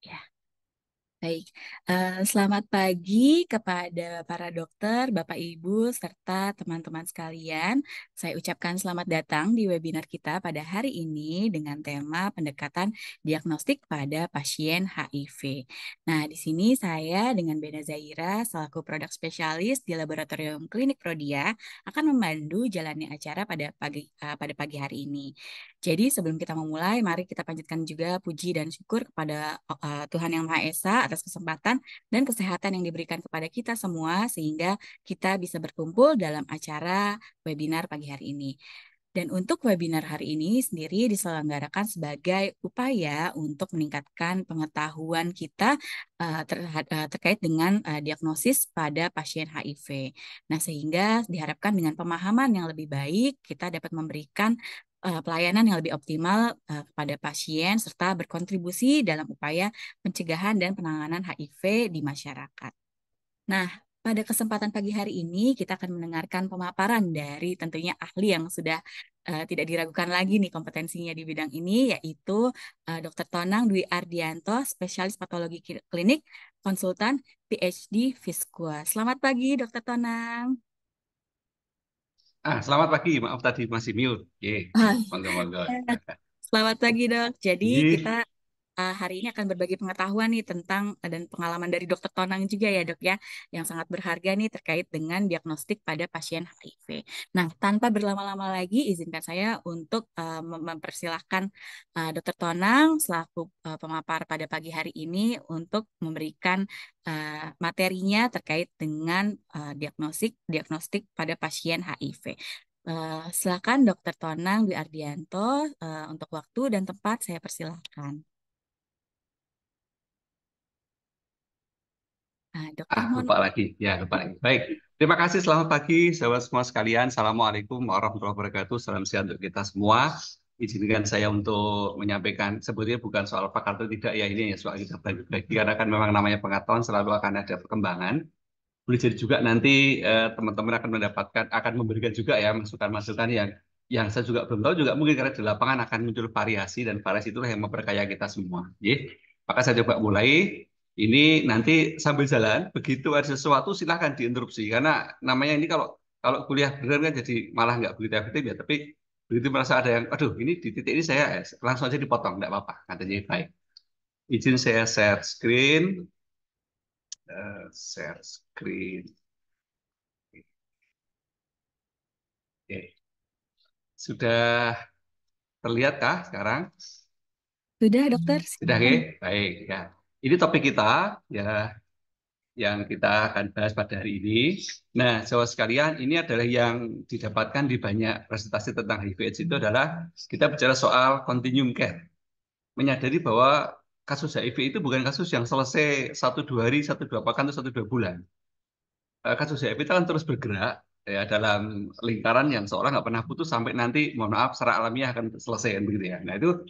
Ya, baik. Selamat pagi kepada para dokter, Bapak Ibu, serta teman-teman sekalian. Saya ucapkan selamat datang di webinar kita pada hari ini dengan tema pendekatan diagnostik pada pasien HIV. Nah, di sini saya dengan Bena Zaira selaku produk spesialis di Laboratorium Klinik Prodia akan memandu jalannya acara pada pagi hari ini. Jadi sebelum kita memulai, mari kita panjatkan juga puji dan syukur kepada Tuhan Yang Maha Esa atas kesempatan dan kesehatan yang diberikan kepada kita semua sehingga kita bisa berkumpul dalam acara webinar pagi hari ini. Dan untuk webinar hari ini sendiri diselenggarakan sebagai upaya untuk meningkatkan pengetahuan kita terkait dengan diagnosis pada pasien HIV. Nah, sehingga diharapkan dengan pemahaman yang lebih baik, kita dapat memberikan pelayanan yang lebih optimal kepada pasien serta berkontribusi dalam upaya pencegahan dan penanganan HIV di masyarakat. Nah, pada kesempatan pagi hari ini kita akan mendengarkan pemaparan dari tentunya ahli yang sudah tidak diragukan lagi nih kompetensinya di bidang ini, yaitu Dr. Tonang Dwi Ardianto, spesialis patologi klinik, konsultan PhD Fiskua. Selamat pagi, Dr. Tonang. Selamat pagi. Maaf tadi masih mute. Oke, Ah, monggo-monggo. Selamat pagi, Dok. Jadi kita Ih, hari ini akan berbagi pengetahuan nih tentang dan pengalaman dari Dokter Tonang juga ya dok ya, yang sangat berharga nih terkait dengan diagnostik pada pasien HIV. Nah, tanpa berlama-lama lagi, izinkan saya untuk mempersilahkan Dokter Tonang selaku pemapar pada pagi hari ini untuk memberikan materinya terkait dengan diagnostik pada pasien HIV. Silakan Dokter Tonang Dwi Ardianto, untuk waktu dan tempat saya persilahkan. Dokter mohon. lupa lagi. Ya, lupa lagi. Baik. Terima kasih. Selamat pagi, sahabat semua sekalian. Assalamualaikum warahmatullahi wabarakatuh. Salam sehat untuk kita semua. Izinkan saya untuk menyampaikan, sebetulnya bukan soal pakar atau tidak ya, ini ya soal kita bagi-bagi. Karena kan memang namanya pengetahuan selalu akan ada perkembangan. Boleh jadi juga nanti teman-teman akan akan memberikan juga ya masukan-masukan yang saya juga belum tahu juga mungkin karena di lapangan akan muncul variasi dan variasi itulah yang memperkaya kita semua. Maka saya coba mulai. Ini nanti sambil jalan, begitu ada sesuatu silahkan diinterupsi karena namanya ini kalau kalau kuliah benar kan jadi malah nggak begitu efektif ya. Tapi begitu merasa ada yang, aduh ini di titik ini saya langsung aja dipotong, nggak apa-apa. Katanya baik. Izin saya share screen, share screen. Oke. Sudah terlihatkah sekarang? Sudah, dokter, Sudah, silakan. oke? Baik, ya. Ini topik kita ya yang kita akan bahas pada hari ini. Nah, saudara sekalian, ini adalah yang didapatkan di banyak presentasi tentang HIV/AIDS itu adalah kita bicara soal continuum care. Menyadari bahwa kasus HIV itu bukan kasus yang selesai satu dua hari, satu dua pekan, atau satu dua bulan. Kasus HIV itu kan terus bergerak ya dalam lingkaran yang seolah nggak pernah putus sampai nanti, mohon maaf, secara alamiah akan selesai kan begitu ya. Nah, itu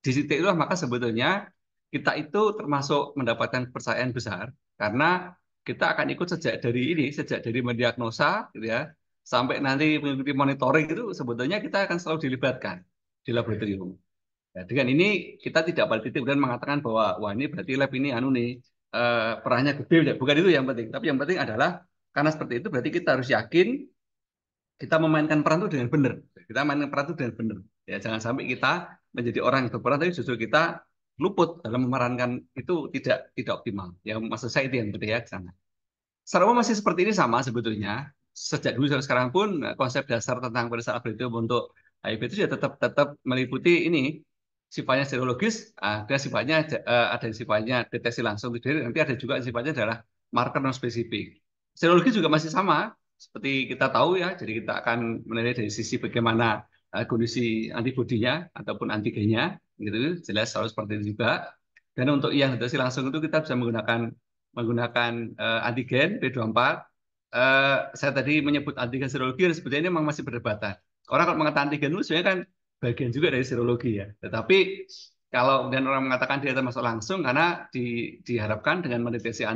di titik itulah maka sebetulnya kita itu termasuk mendapatkan kepercayaan besar karena kita akan ikut sejak dari mendiagnosa gitu ya sampai nanti mengikuti monitoring itu sebetulnya kita akan selalu dilibatkan di laboratorium. Nah, dengan ini kita tidak pada titik dan mengatakan bahwa wah ini berarti lab ini anu nih perannya gede, bukan itu yang penting. Tapi yang penting adalah karena seperti itu berarti kita harus yakin kita memainkan peran itu dengan benar. Kita mainkan peran itu dengan benar. Ya, jangan sampai kita menjadi orang yang berperan, tapi justru kita luput dalam memerankan itu tidak optimal. Ya, maksud saya itu yang penting ya, sana. Secara umum masih seperti ini sama sebetulnya. Sejak dulu sampai sekarang pun konsep dasar tentang pemeriksaan laboratorium untuk HIV itu ya tetap meliputi ini sifatnya serologis, ada yang sifatnya deteksi langsung. Jadi nanti ada juga yang sifatnya adalah marker non spesifik. Serologis juga masih sama seperti kita tahu ya. Jadi kita akan menilai dari sisi bagaimana kondisi antibodinya ataupun antigennya, gitu. Jelas selalu seperti itu juga. Dan untuk yang deteksi langsung itu kita bisa menggunakan antigen P24. Saya tadi menyebut antigen serologi, dan sebetulnya ini memang masih perdebatan. Orang kalau mengatakan antigen itu sebenarnya kan bagian juga dari serologi ya. Tetapi kalau kemudian orang mengatakan dia termasuk langsung, karena diharapkan dengan mendeteksi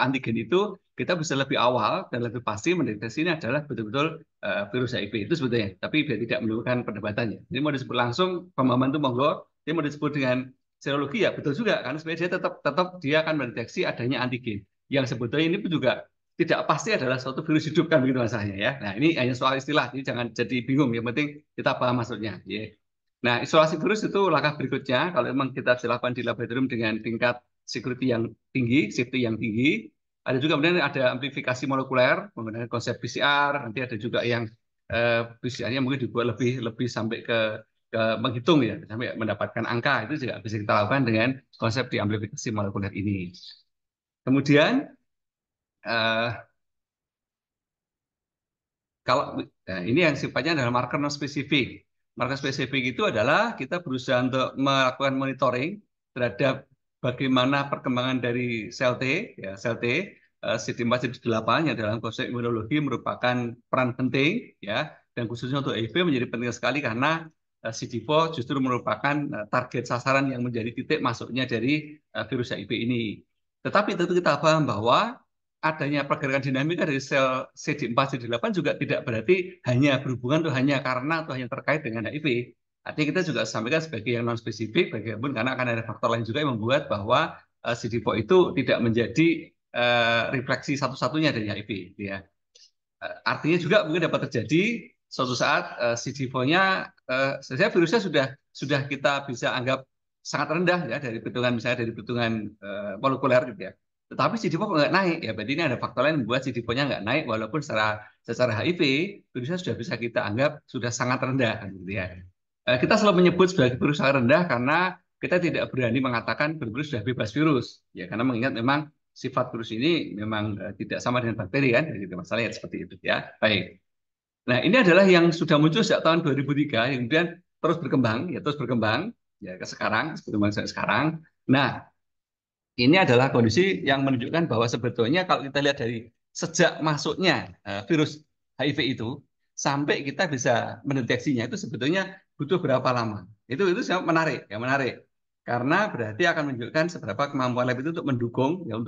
antigen itu, kita bisa lebih awal dan lebih pasti mendeteksi ini adalah betul-betul virus HIV itu sebetulnya. Tapi biar tidak menimbulkan perdebatannya. Ini mau disebut langsung, pemahaman itu monggo. Ini mau disebut dengan serologi ya betul juga, karena sebenarnya dia tetap tetap dia akan mendeteksi adanya antigen yang sebetulnya ini pun juga tidak pasti adalah suatu virus hidup kan begitu masalahnya ya. Nah ini hanya soal istilah, jadi jangan jadi bingung. Yang penting kita paham maksudnya. Ya. Nah isolasi virus itu langkah berikutnya. Kalau memang kita bisa lakukan di laboratorium dengan tingkat security yang tinggi, safety yang tinggi. Ada juga kemudian ada amplifikasi molekuler menggunakan konsep PCR. Nanti ada juga yang PCR-nya mungkin dibuat lebih lebih sampai ke menghitung ya, sampai mendapatkan angka. Itu juga bisa kita lakukan dengan konsep di amplifikasi molekuler ini. Kemudian eh, kalau ini yang sifatnya adalah marker non spesifik. Marker spesifik itu adalah kita berusaha untuk melakukan monitoring terhadap bagaimana perkembangan dari sel T, ya sel T, CD4 CD8 yang dalam konsep imunologi merupakan peran penting, ya, dan khususnya untuk HIV menjadi penting sekali karena CD4 justru merupakan target sasaran yang menjadi titik masuknya dari virus HIV ini. Tetapi tentu kita paham bahwa adanya pergerakan dinamika dari sel CD4, CD8 juga tidak berarti hanya berhubungan atau hanya karena atau hanya terkait dengan HIV. Artinya kita juga sampaikan sebagai yang non spesifik, bagaimanapun karena akan ada faktor lain juga yang membuat bahwa CD4 itu tidak menjadi refleksi satu-satunya dari HIV. Ya. Artinya juga mungkin dapat terjadi suatu saat CD4-nya, sebenarnya virusnya sudah kita bisa anggap sangat rendah ya dari perhitungan misalnya dari perhitungan molekuler gitu ya. Tetapi CD4 nggak naik ya, berarti ini ada faktor lain membuat CD4-nya nggak naik walaupun secara HIV virusnya sudah bisa kita anggap sudah sangat rendah kan, gitu ya. Kita selalu menyebut sebagai virus sangat rendah karena kita tidak berani mengatakan virus sudah bebas virus ya karena mengingat memang sifat virus ini memang tidak sama dengan bakteri kan, gitu masalahnya seperti itu ya. Baik. Nah, ini adalah yang sudah muncul sejak tahun 2003 yang kemudian terus berkembang ya ke sekarang, berkembang sampai sekarang. Nah, ini adalah kondisi yang menunjukkan bahwa sebetulnya kalau kita lihat dari sejak masuknya virus HIV itu sampai kita bisa mendeteksinya itu sebetulnya butuh berapa lama. Itu sangat menarik, ya menarik. Karena berarti akan menunjukkan seberapa kemampuan lab itu untuk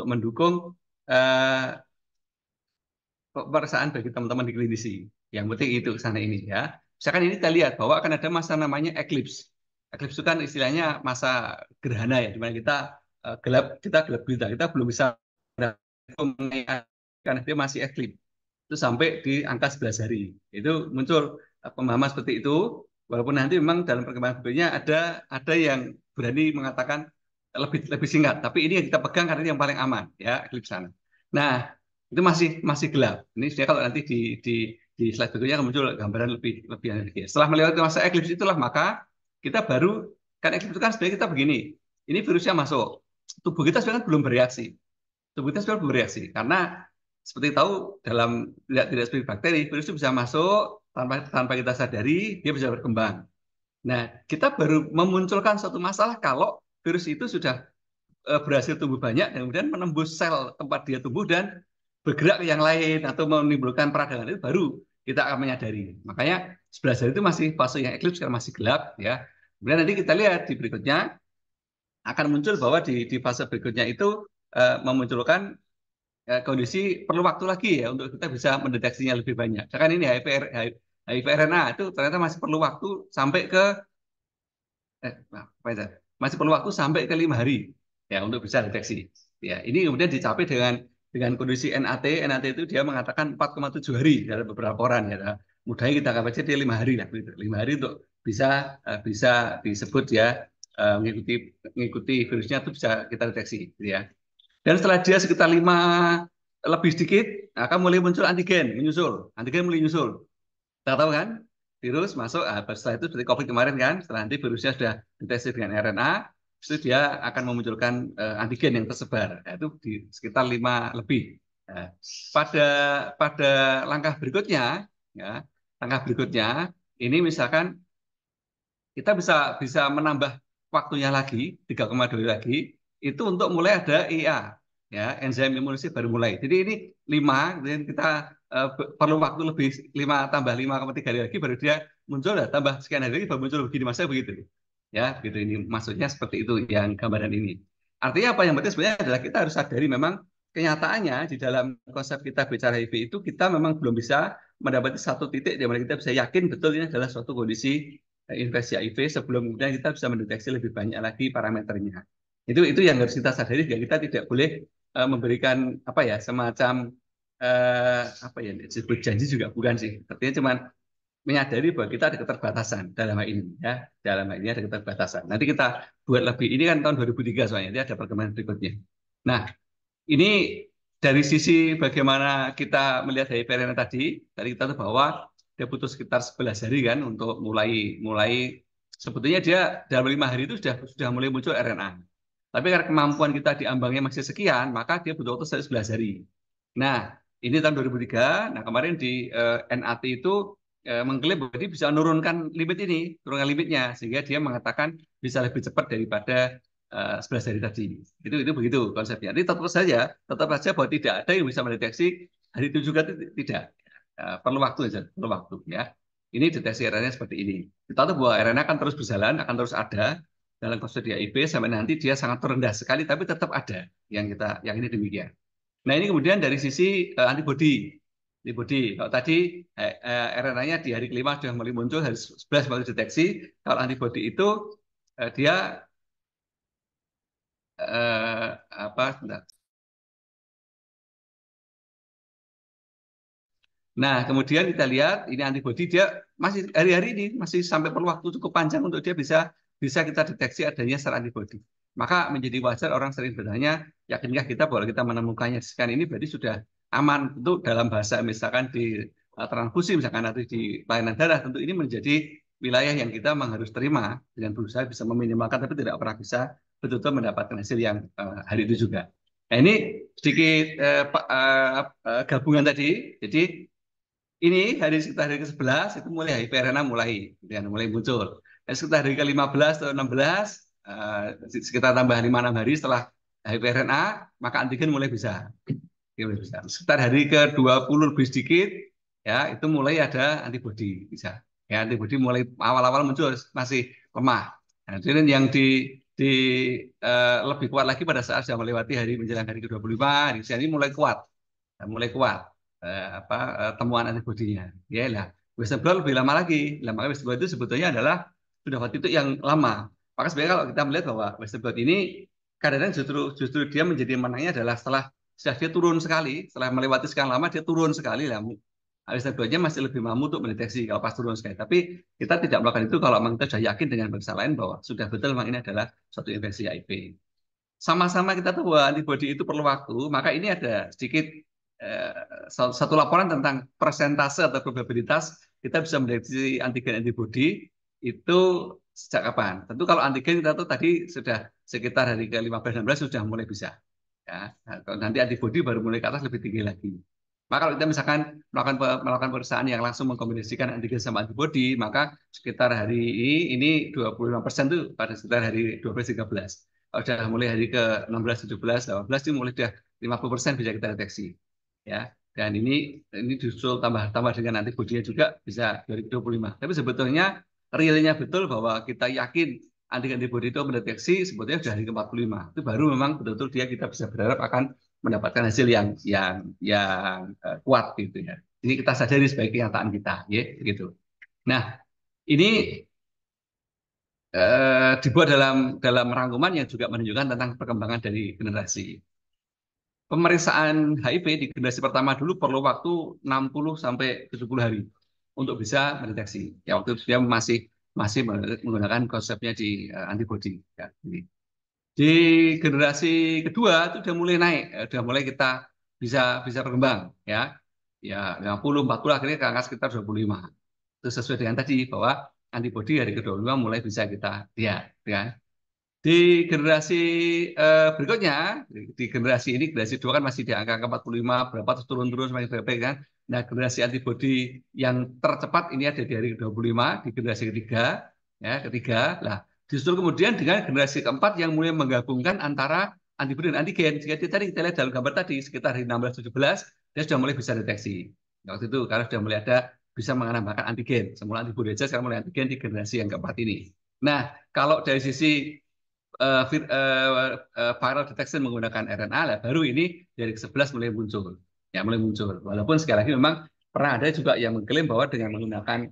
mendukung eh, pemeriksaan bagi teman-teman di klinisi. Yang penting itu sana ini ya. Misalkan ini kita lihat bahwa akan ada masa namanya eclipse. Eclipse itu kan istilahnya masa gerhana ya, di mana kita gelap gulita, kita belum bisa karena dia masih eclipse. Itu sampai di angka 11 hari. Itu muncul pemahaman seperti itu. Walaupun nanti memang dalam perkembangan berikutnya ada yang berani mengatakan lebih lebih singkat, tapi ini yang kita pegang karena ini yang paling aman ya, eclipse sana. Nah, itu masih gelap. Ini sebenarnya kalau nanti di slide berikutnya akan muncul gambaran lebih lebih lagi. Setelah melewati masa eclipse itulah maka kita baru kan eclipse itu kan sebenarnya kita begini. Ini virusnya masuk. Tubuh kita sebenarnya belum bereaksi. Tubuh kita sebenarnya belum bereaksi karena seperti tahu dalam tidak seperti bakteri, virus itu bisa masuk tanpa tanpa kita sadari, dia bisa berkembang. Nah, kita baru memunculkan suatu masalah kalau virus itu sudah berhasil tumbuh banyak dan kemudian menembus sel tempat dia tumbuh dan bergerak ke yang lain atau menimbulkan peradangan itu baru kita akan menyadari. Makanya 11 hari itu masih fase yang eclipse karena masih gelap ya. Kemudian nanti kita lihat di berikutnya akan muncul bahwa di fase berikutnya itu memunculkan kondisi perlu waktu lagi ya untuk kita bisa mendeteksinya lebih banyak. Misalkan ini HIV RNA itu ternyata masih perlu waktu sampai ke apa itu? Masih perlu waktu sampai ke 5 hari ya untuk bisa deteksi. Ya, ini kemudian dicapai dengan kondisi NAT. NAT itu dia mengatakan 4,7 hari dalam beberapa orang ya. Nah, mudahnya kita anggap aja dia 5 hari lah gitu. 5 hari untuk bisa disebut ya mengikuti virusnya itu bisa kita deteksi gitu ya. Dan setelah dia sekitar 5 lebih sedikit akan mulai muncul antigen menyusul. Antigen mulai menyusul. Kita tahu kan, virus masuk, setelah itu seperti COVID kemarin kan, setelah nanti virusnya sudah deteksi dengan RNA, itu dia akan memunculkan antigen yang tersebar. Nah, itu di sekitar 5 lebih. Nah, pada pada langkah berikutnya, ya, langkah berikutnya, ini misalkan kita bisa bisa menambah waktunya lagi 3,2 lagi itu untuk mulai ada IA ya enzim imunisasi baru mulai. Jadi ini 5 kemudian kita perlu waktu lebih 5 tambah 5,3 hari lagi baru dia muncul ya tambah sekian hari lagi baru muncul begini masa begitu ya gitu ini maksudnya seperti itu yang gambaran ini. Artinya apa yang penting sebenarnya adalah kita harus sadari memang kenyataannya di dalam konsep kita bicara HIV itu kita memang belum bisa mendapati satu titik di mana kita bisa yakin betul ini adalah suatu kondisi infeksi HIV sebelum kemudian kita bisa mendeteksi lebih banyak lagi parameternya. Itu yang harus kita sadari, juga kita tidak boleh memberikan apa ya, semacam apa ya, disebut janji juga bukan sih. Artinya cuma menyadari bahwa kita ada keterbatasan dalam hal ini ya, dalam hal ini ada keterbatasan. Nanti kita buat lebih, ini kan tahun 2003 soalnya, nanti ada perkembangan berikutnya. Nah, ini dari sisi bagaimana kita melihat dari Perena tadi kita tahu bahwa dia butuh sekitar 11 hari kan untuk mulai mulai sebetulnya dia dalam 5 hari itu sudah mulai muncul RNA. Tapi karena kemampuan kita di ambangnya masih sekian, maka dia butuh waktu 11 hari. Nah, ini tahun 2003. Nah, kemarin di NAT itu mengklaim bahwa dia bisa menurunkan limit ini, turunkan limitnya, sehingga dia mengatakan bisa lebih cepat daripada 11 hari tadi. Itu begitu konsepnya. Jadi tetap saja bahwa tidak ada yang bisa mendeteksi hari itu juga tidak. Perlu waktu saja, perlu waktu ya. Ini deteksi RNA seperti ini. Kita tahu bahwa RNA akan terus berjalan, akan terus ada dalam kasus di HIV sampai nanti dia sangat terendah sekali, tapi tetap ada yang ini demikian. Nah ini kemudian dari sisi antibodi. Antibodi, kalau tadi RNA-nya di hari kelima sudah mulai muncul, hari 11 mulai deteksi. Kalau antibodi itu dia apa? Sebentar. Nah, kemudian kita lihat ini antibodi dia masih hari-hari ini masih sampai perlu waktu cukup panjang untuk dia bisa bisa kita deteksi adanya sel antibodi. Maka menjadi wajar orang sering bertanya, yakinkah kita bahwa kita menemukannya sekian ini berarti sudah aman? Tentu dalam bahasa misalkan di transfusi misalkan atau di pelayanan darah, tentu ini menjadi wilayah yang kita memang harus terima dengan berusaha bisa meminimalkan, tapi tidak pernah bisa betul-betul mendapatkan hasil yang hari itu juga. Nah ini sedikit gabungan tadi. Jadi ini sekitar hari ke-11 itu mulai HIPRNA mulai muncul. Dan sekitar hari ke-15 atau 16 sekitar tambah 5-6 hari setelah HIPRNA maka antigen mulai bisa. Sekitar hari ke-20 lebih sedikit ya itu mulai ada antibodi bisa. Ya antibodi mulai awal-awal muncul masih lemah. Nah, jadi yang di lebih kuat lagi pada saat sudah melewati hari menjelang hari ke-25, hari ini mulai kuat temuan antibodinya. Ya lah, Western blot lebih lama lagi. Maka Western blot itu sebetulnya adalah sudah waktu itu yang lama. Maka sebenarnya kalau kita melihat bahwa Western blot ini kadang-kadang justru dia menjadi menangnya adalah setelah dia turun sekali, setelah melewati sekian lama dia turun sekali lah. Western blotnya masih lebih mampu untuk mendeteksi kalau pas turun sekali. Tapi kita tidak melakukan itu kalau memang kita sudah yakin dengan bangsa lain bahwa sudah betul memang ini adalah suatu infeksi HIV. Sama-sama kita tahu bahwa antibodi itu perlu waktu, maka ini ada sedikit eh, satu laporan tentang persentase atau probabilitas kita bisa mendeteksi antigen antibodi itu sejak kapan. Tentu kalau antigen kita tahu tadi sudah sekitar hari ke-15-16 sudah mulai bisa. Ya, nah, nanti antibodi baru mulai ke atas lebih tinggi lagi. Maka kalau kita misalkan melakukan pemeriksaan yang langsung mengkombinasikan antigen sama antibodi, maka sekitar hari ini 25% itu pada sekitar hari 12-13. Kalau sudah mulai hari ke-16, 17, 18 itu mulai sudah 50% bisa kita deteksi. Ya. Dan ini justru tambah dengan antibodinya juga bisa 2025. Tapi sebetulnya realnya betul bahwa kita yakin antigen antibodi itu mendeteksi sebetulnya sudah hari ke-45. Itu baru memang betul-betul kita bisa berharap akan mendapatkan hasil yang kuat gitu ya. Jadi kita sadari sebagai kenyataan kita, ya, gitu. Nah, ini dibuat dalam rangkuman yang juga menunjukkan tentang perkembangan dari generasi. Pemeriksaan HIV di generasi pertama dulu perlu waktu 60 sampai 70 hari untuk bisa mendeteksi. Ya waktu itu dia masih menggunakan konsepnya di antibody. Ya, ini. Di generasi kedua itu udah mulai naik, udah mulai kita bisa bisa berkembang ya. Ya 50, 40 akhirnya ke angka sekitar 25. Itu sesuai dengan tadi bahwa antibody dari ke-25 mulai bisa kita lihat ya. Di generasi berikutnya, di generasi 2 kan masih di angka 45, berapa terus turun-turun semakin berapa kan. Nah, generasi antibodi yang tercepat ini ada di hari ke-25, di generasi ketiga. Lah, justru kemudian dengan generasi keempat yang mulai menggabungkan antara antibodi dan antigen. Jika tadi kita lihat dalam gambar tadi, sekitar hari 16-17, dia sudah mulai bisa deteksi. Waktu itu, karena sudah mulai ada bisa menambahkan antigen. Semula antibodi saja, sekarang mulai antigen di generasi yang keempat ini. Nah, kalau dari sisi viral detection menggunakan RNA lah, baru ini dari ke-11 mulai muncul. Ya, mulai muncul. Walaupun sekali lagi memang pernah ada juga yang mengklaim bahwa dengan menggunakan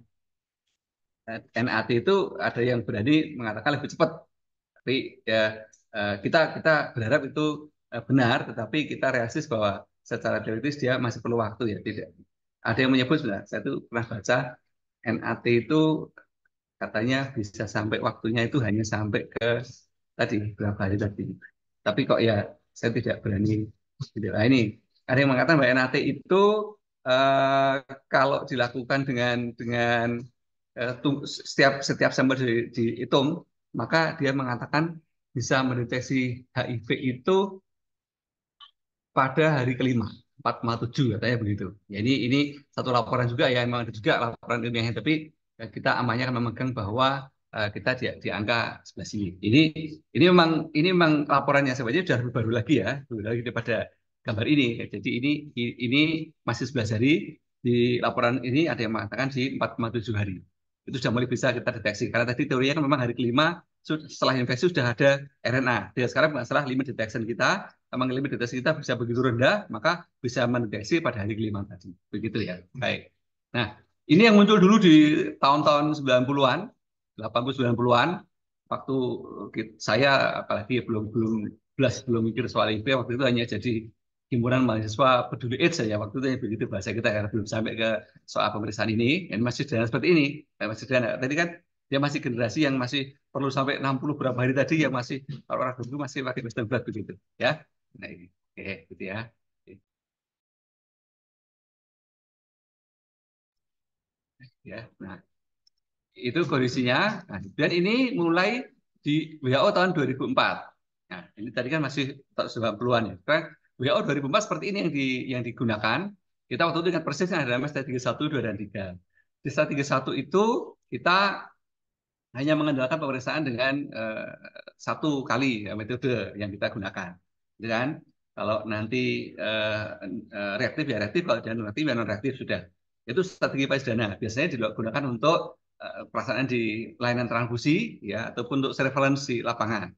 NAT itu ada yang berani mengatakan lebih cepat. Tapi ya kita kita berharap itu benar, tetapi kita realistis bahwa secara teoritis dia masih perlu waktu ya. Tidak. Ada yang menyebut sebenarnya, saya itu pernah baca NAT itu katanya bisa sampai waktunya itu hanya sampai ke tadi berapa hari tadi. Tapi kok ya saya tidak berani. Gitu. Nah, ini ada yang mengatakan bahwa NAT itu eh, kalau dilakukan dengan setiap setiap sampel dihitung, maka dia mengatakan bisa mendeteksi HIV itu pada hari kelima 4,7 katanya begitu. Ya, ini satu laporan juga ya, memang ada juga laporan ilmiahnya, tapi kita amannya kan memegang bahwa kita di angka 11 ini. Ini memang laporannya sebenarnya sudah lebih baru lagi ya, baru lagi daripada gambar ini. Jadi ini masih 11 hari, di laporan ini ada yang mengatakan di 4,7 hari. Itu sudah mulai bisa kita deteksi. Karena tadi teorinya kan memang hari kelima setelah infeksi sudah ada RNA. Dia sekarang masalah limit detection kita, memang limit deteksi kita bisa begitu rendah, maka bisa mendeteksi pada hari kelima tadi. Begitu ya. Baik. Nah, ini yang muncul dulu di tahun-tahun 90-an, 80 90-an, waktu saya apalagi belum belum belas belum mikir soal IP, waktu itu hanya jadi himpunan mahasiswa peduli AIDS saja waktu itu ya, begitu bahasa kita ya, belum sampai ke soal pemeriksaan ini, dan masih sederhana seperti ini. Masih sederhana. Tadi kan dia masih generasi yang masih perlu sampai 60 berapa hari tadi yang masih kalau orang dulu masih pakai Western blot begitu ya. Nah ini oke gitu ya. Ya, nah itu kondisinya. Nah, dan ini mulai di WHO tahun 2004. Nah, ini tadi kan masih tahun 90-an ya. Kan WHO 2004 seperti ini yang digunakan. Kita waktu itu ingat persis yang ada namanya strategi 1, 2, dan 3. Di strategi 1 itu kita hanya mengandalkan pemeriksaan dengan satu kali ya, metode yang kita gunakan. Dan kalau nanti reaktif ya reaktif, kalau non reaktif ya non reaktif sudah. Itu strategi payudana. Biasanya digunakan untuk pelaksanaan di layanan transfusi ya ataupun untuk surveillance di lapangan.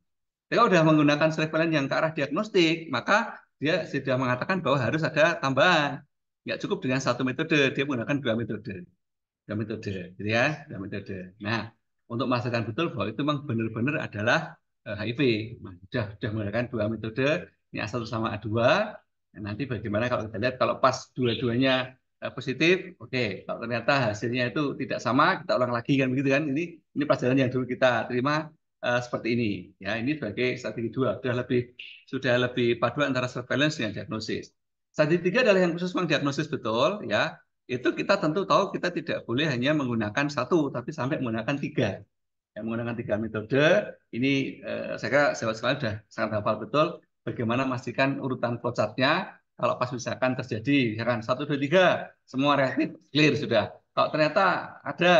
Kalau sudah menggunakan surveillance yang ke arah diagnostik, maka dia sudah mengatakan bahwa harus ada tambahan. Nggak cukup dengan satu metode, dia menggunakan dua metode. Dua metode, gitu ya, dua metode. Nah, untuk memastikan betul bahwa itu memang benar-benar adalah HIV. Nah, sudah menggunakan dua metode, ini A1 sama A2. Nah, nanti bagaimana kalau kita lihat kalau pas dua-duanya positif, oke. Kalau ternyata hasilnya itu tidak sama, kita ulang lagi kan begitu kan. Ini pelajaran yang dulu kita terima seperti ini. Ya, ini sebagai strategi dua, sudah lebih paduan antara surveillance dan diagnosis. Strategi tiga adalah yang khusus mengdiagnosis betul, ya itu kita tentu tahu kita tidak boleh hanya menggunakan satu, tapi sampai menggunakan tiga. Yang menggunakan tiga metode, ini saya kira sahabat sekalian sudah sangat hafal betul bagaimana memastikan urutan flowchartnya. Kalau pas misalkan terjadi, misalkan satu, dua, tiga, semua reaktif clear sudah. Kalau ternyata ada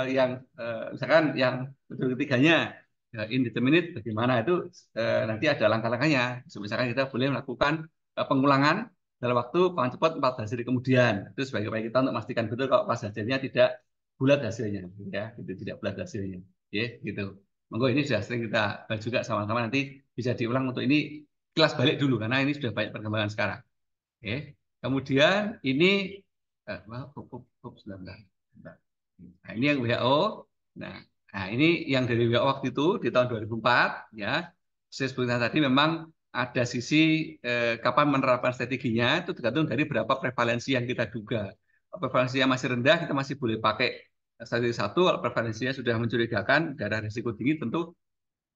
yang misalkan yang metode ketiganya indeterminate, bagaimana itu nanti ada langkah-langkahnya. Misalkan kita boleh melakukan pengulangan dalam waktu paling cepat 14 hari kemudian. Itu sebagai upaya kita untuk memastikan betul kalau pas hasilnya tidak bulat hasilnya, ya, gitu, tidak bulat hasilnya, ya, gitu. Monggo ini sudah sering kita bahas juga sama-sama, nanti bisa diulang untuk ini kelas balik dulu karena ini sudah banyak perkembangan sekarang. Oke. Kemudian ini sebentar. Nah, ini yang WHO. Nah, ini yang dari WHO waktu itu di tahun 2004 ya. Saya sebutkan tadi memang ada sisi kapan menerapkan strateginya itu tergantung dari berapa prevalensi yang kita duga. Kalau prevalensinya masih rendah kita masih boleh pakai strategi satu. Kalau prevalensinya sudah mencurigakan daerah risiko tinggi tentu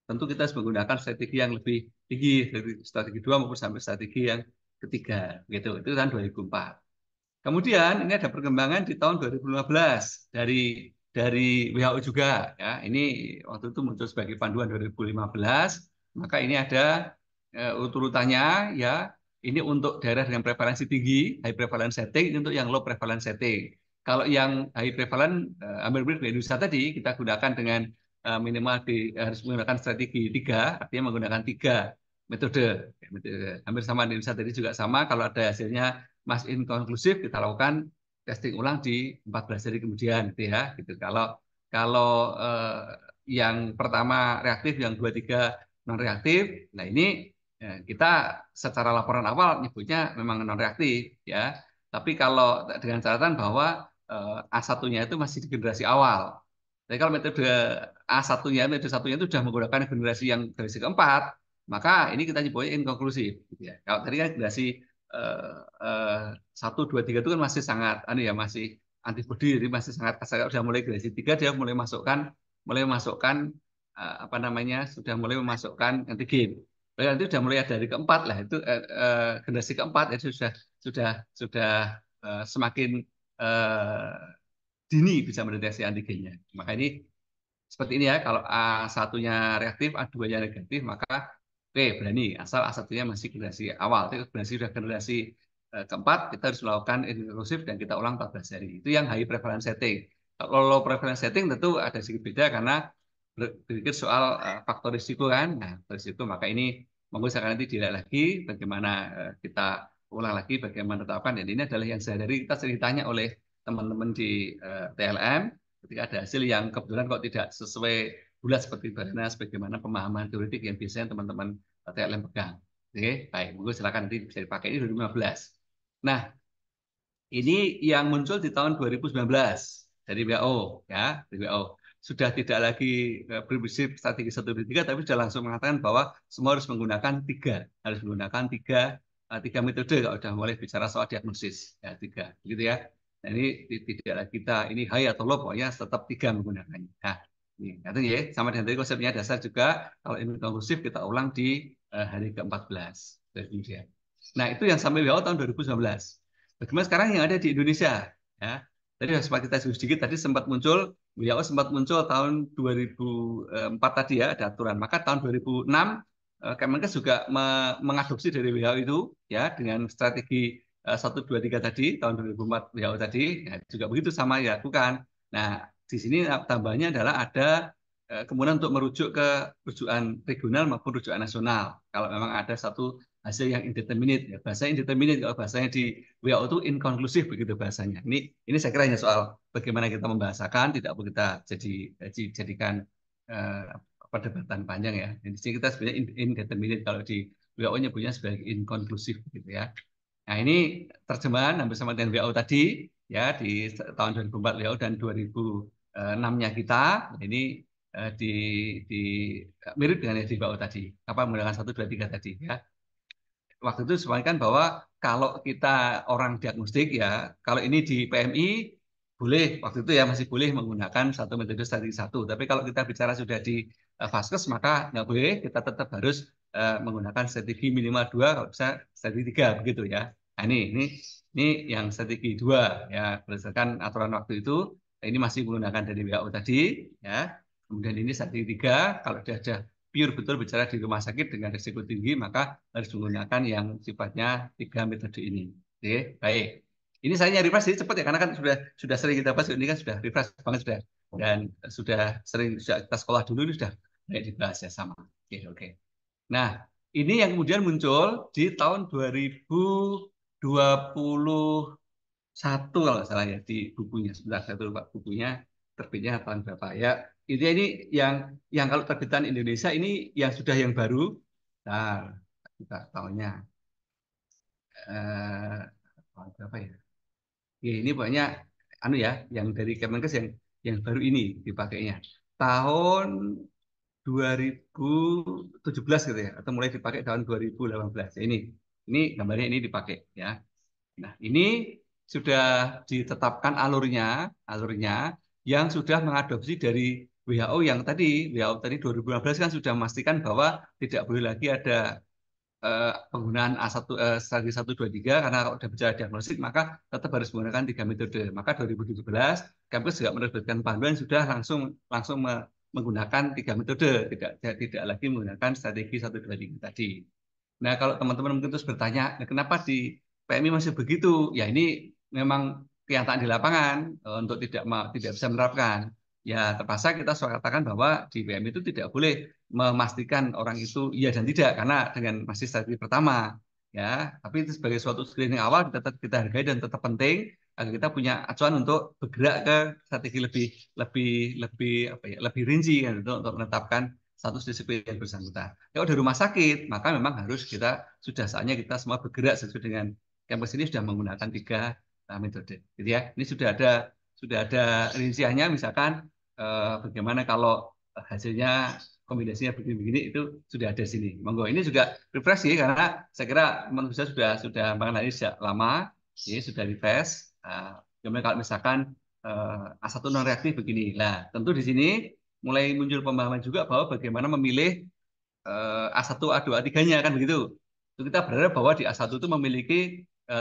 tentu kita harus menggunakan strategi yang lebih tinggi dari strategi dua maupun sampai strategi yang ketiga gitu. Itu tahun 2004. Kemudian ini ada perkembangan di tahun 2015 dari WHO juga ya. Ini waktu itu muncul sebagai panduan 2015. Maka ini ada urut-urutannya ya. Ini untuk daerah dengan prevalensi tinggi, high prevalence setting, ini untuk yang low prevalence setting. Kalau yang high prevalence, ambil di Indonesia tadi kita gunakan dengan minimal harus menggunakan strategi tiga, artinya menggunakan tiga metode. Hampir sama di Indonesia tadi juga sama. Kalau ada hasilnya masih inkonklusif, kita lakukan testing ulang di 14 hari kemudian, gitu ya. Gitu. Kalau kalau yang pertama reaktif, yang dua tiga non reaktif, nah ini kita secara laporan awal nyebutnya memang non reaktif, ya. Tapi kalau dengan catatan bahwa A1-nya itu masih di generasi awal, Tapi kalau metode satunya itu sudah menggunakan generasi yang generasi keempat, maka ini kita nyebutnya inkonklusif. Gitu ya. Kalau tadi kan generasi eh, eh, 1, 2, 3 itu kan masih sangat, masih antibody, jadi masih sangat kasar. Sudah mulai generasi 3 dia mulai masukkan apa namanya, sudah mulai memasukkan antigen. Nanti sudah mulai dari keempat lah, itu generasi keempat itu sudah semakin eh, dini bisa mendeteksi antigennya. Maka ini seperti ini ya, kalau A1-nya reaktif, A2-nya negatif, maka oke, berani. Asal A1-nya masih generasi awal. Itu generasi sudah generasi keempat, kita harus melakukan inklusif dan kita ulang 14 hari. Itu yang high prevalence setting. Kalau low prevalence setting tentu ada sedikit beda karena berpikir soal faktor risiko kan. Nah, faktor risiko, maka ini monggo sekarang nanti dilihat lagi bagaimana kita ulang lagi bagaimana menetapkan. Dan ini adalah yang sehari-hari kita sering ditanya oleh teman-teman di TLM ketika ada hasil yang kebetulan kok tidak sesuai bulat seperti bagaimana pemahaman teoretik yang biasanya teman-teman TLM pegang. Oke, baik, monggo silakan nanti bisa dipakai ini 2015. Nah, ini yang muncul di tahun 2019 dari WHO ya, dari WHO. Sudah tidak lagi berprinsip strategi 1, 2, 3, tapi sudah langsung mengatakan bahwa semua harus menggunakan tiga metode kalau sudah mulai bicara soal diagnosis ya, tiga, gitu ya. Nah, ini tidak lagi kita ini high atau low, pokoknya tetap tiga menggunakannya. Nah, ini katanya ya, sama dengan tadi konsepnya dasar juga kalau ini konklusif kita ulang di hari ke-14 dari Indonesia. Nah, itu yang sampai WHO tahun 2019. Bagaimana sekarang yang ada di Indonesia? Ya, tadi sempat kita sebut sedikit, tadi sempat muncul, WHO sempat muncul tahun 2004 tadi ya, ada aturan. Maka tahun 2006, Kemenkes juga mengadopsi dari WHO itu, ya, dengan strategi 1, 2, 3 tadi, tahun 2004 WHO tadi, ya, juga begitu sama ya, bukan. Nah, di sini tambahnya adalah ada kemudian untuk merujuk ke rujukan regional maupun rujukan nasional. Kalau memang ada satu hasil yang indeterminate, ya, bahasa indeterminate kalau bahasanya di WHO itu inkonklusif begitu bahasanya. Ini saya kira hanya soal bagaimana kita membahasakan, tidak perlu kita jadikan eh, perdebatan panjang ya. Di sini kita sebenarnya indeterminate, kalau di WHO nyebutnya sebagai inkonklusif gitu ya. Nah, ini terjemahan hampir sama dengan WHO tadi ya, di tahun 2004 WHO dan 2006-nya kita. Ini di, di mirip dengan yang di WHO tadi. Apa menggunakan 1, 2, 3 tadi ya. Waktu itu disampaikan bahwa kalau kita orang diagnostik ya, kalau ini di PMI boleh, waktu itu ya masih boleh menggunakan satu metode strategi satu. Tapi kalau kita bicara sudah di Vaskes, maka nggak boleh, kita tetap harus menggunakan strategi minimal 2, kalau bisa strategi 3 begitu ya. Nah, ini yang strategi 2 ya, berdasarkan aturan waktu itu. Ini masih menggunakan dari WHO tadi ya. Kemudian ini strategi 3, kalau sudah ada pure betul bicara di rumah sakit dengan risiko tinggi, maka harus menggunakan yang sifatnya 3 metode ini. Oke, baik. Ini saya refresh jadi cepat ya, karena kan sudah sering kita bahas, ini kan sudah refresh banget sudah, dan sudah kita sekolah dulu, ini sudah banyak dibahas ya sama. Oke, oke. Nah, ini yang kemudian muncul di tahun 2021 kalau nggak salah ya, di bukunya. Sebentar, saya lupa bukunya terbitnya tahun berapa ya. Ini yang kalau terbitan Indonesia ini yang sudah yang baru. Nah, kita tahunnya eh, tahun berapa ya? Ya, ini banyak ya, yang dari Kemenkes yang baru ini dipakainya. Tahun 2017 gitu ya, atau mulai dipakai tahun 2018. Ini gambarnya ini dipakai ya. Nah, ini sudah ditetapkan alurnya yang sudah mengadopsi dari WHO yang tadi, WHO tadi 2015 kan sudah memastikan bahwa tidak boleh lagi ada penggunaan strategi 1, 2, 3, karena kalau sudah bicara diagnostik maka tetap harus menggunakan 3 metode. Maka 2017 kampus juga menerbitkan panduan sudah langsung langsung menggunakan 3 metode, tidak lagi menggunakan strategi 1, 2, 3 tadi. Nah, kalau teman-teman mungkin terus bertanya, nah, kenapa di PMI masih begitu? Ya, ini memang kenyataan di lapangan untuk tidak bisa menerapkan. Ya, terpaksa kita sudah katakan bahwa di PMI itu tidak boleh memastikan orang itu iya dan tidak, karena dengan masih strategi pertama. Ya, tapi itu sebagai suatu screening awal tetap kita hargai dan tetap penting agar kita punya acuan untuk bergerak ke strategi lebih lebih lebih apa ya, lebih rinci kan, untuk menetapkan status risiko yang bersangkutan. Kalau di rumah sakit, maka memang harus kita sudah saatnya kita semua bergerak sesuai dengan kampus ini sudah menggunakan 3 metode, gitu ya. Ini sudah ada rinciannya, misalkan bagaimana kalau hasilnya kombinasinya begini-begini itu sudah ada di sini. Monggo ini juga refresh sih karena saya kira manusia sudah mengenali sejak lama, ya sudah refresh. Gimana kalau misalkan A1 non reaktif begini. Nah, tentu di sini mulai muncul pemahaman juga bahwa bagaimana memilih A1, A2, A3-nya kan begitu. Itu kita berharap bahwa di A1 itu memiliki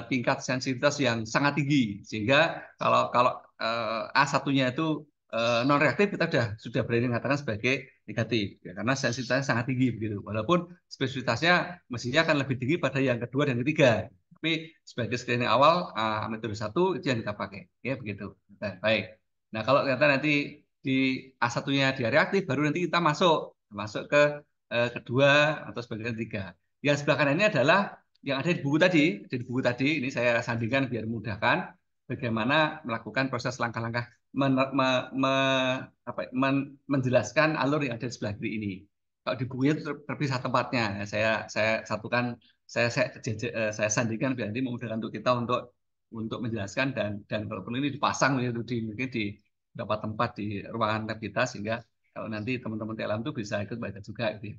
tingkat sensitivitas yang sangat tinggi sehingga kalau kalau A1-nya itu non reaktif kita sudah berani mengatakan sebagai negatif ya, karena sensitivitasnya sangat tinggi begitu. Walaupun spesifitasnya mestinya akan lebih tinggi pada yang kedua dan ketiga. Tapi sebagai screening awal metode 1 itu yang kita pakai ya begitu. Nah, baik. Nah, kalau ternyata nanti di A1-nya dia reaktif baru nanti kita masuk masuk ke kedua atau sebagai ketiga. Yang sebelah kanan ini adalah yang ada di buku tadi. Di buku tadi ini saya sandingkan biar memudahkan bagaimana melakukan proses langkah-langkah menjelaskan alur yang ada di sebelah kiri ini. Kalau di bukunya itu terpisah tempatnya. Saya satukan, saya sandingkan biar nanti memudahkan untuk kita untuk menjelaskan dan kalau perlu ini dipasang gitu mungkin di beberapa tempat di ruangan lab kita sehingga kalau nanti teman-teman TLM itu bisa ikut baca juga gitu.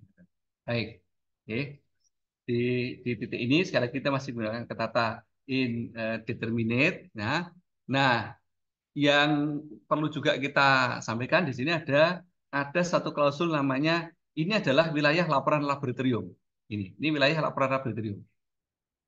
Baik. Oke. Di, di titik ini sekali lagi kita masih menggunakan kata indeterminate. Nah, yang perlu juga kita sampaikan di sini ada satu klausul namanya ini adalah wilayah laporan laboratorium. Ini wilayah laporan laboratorium.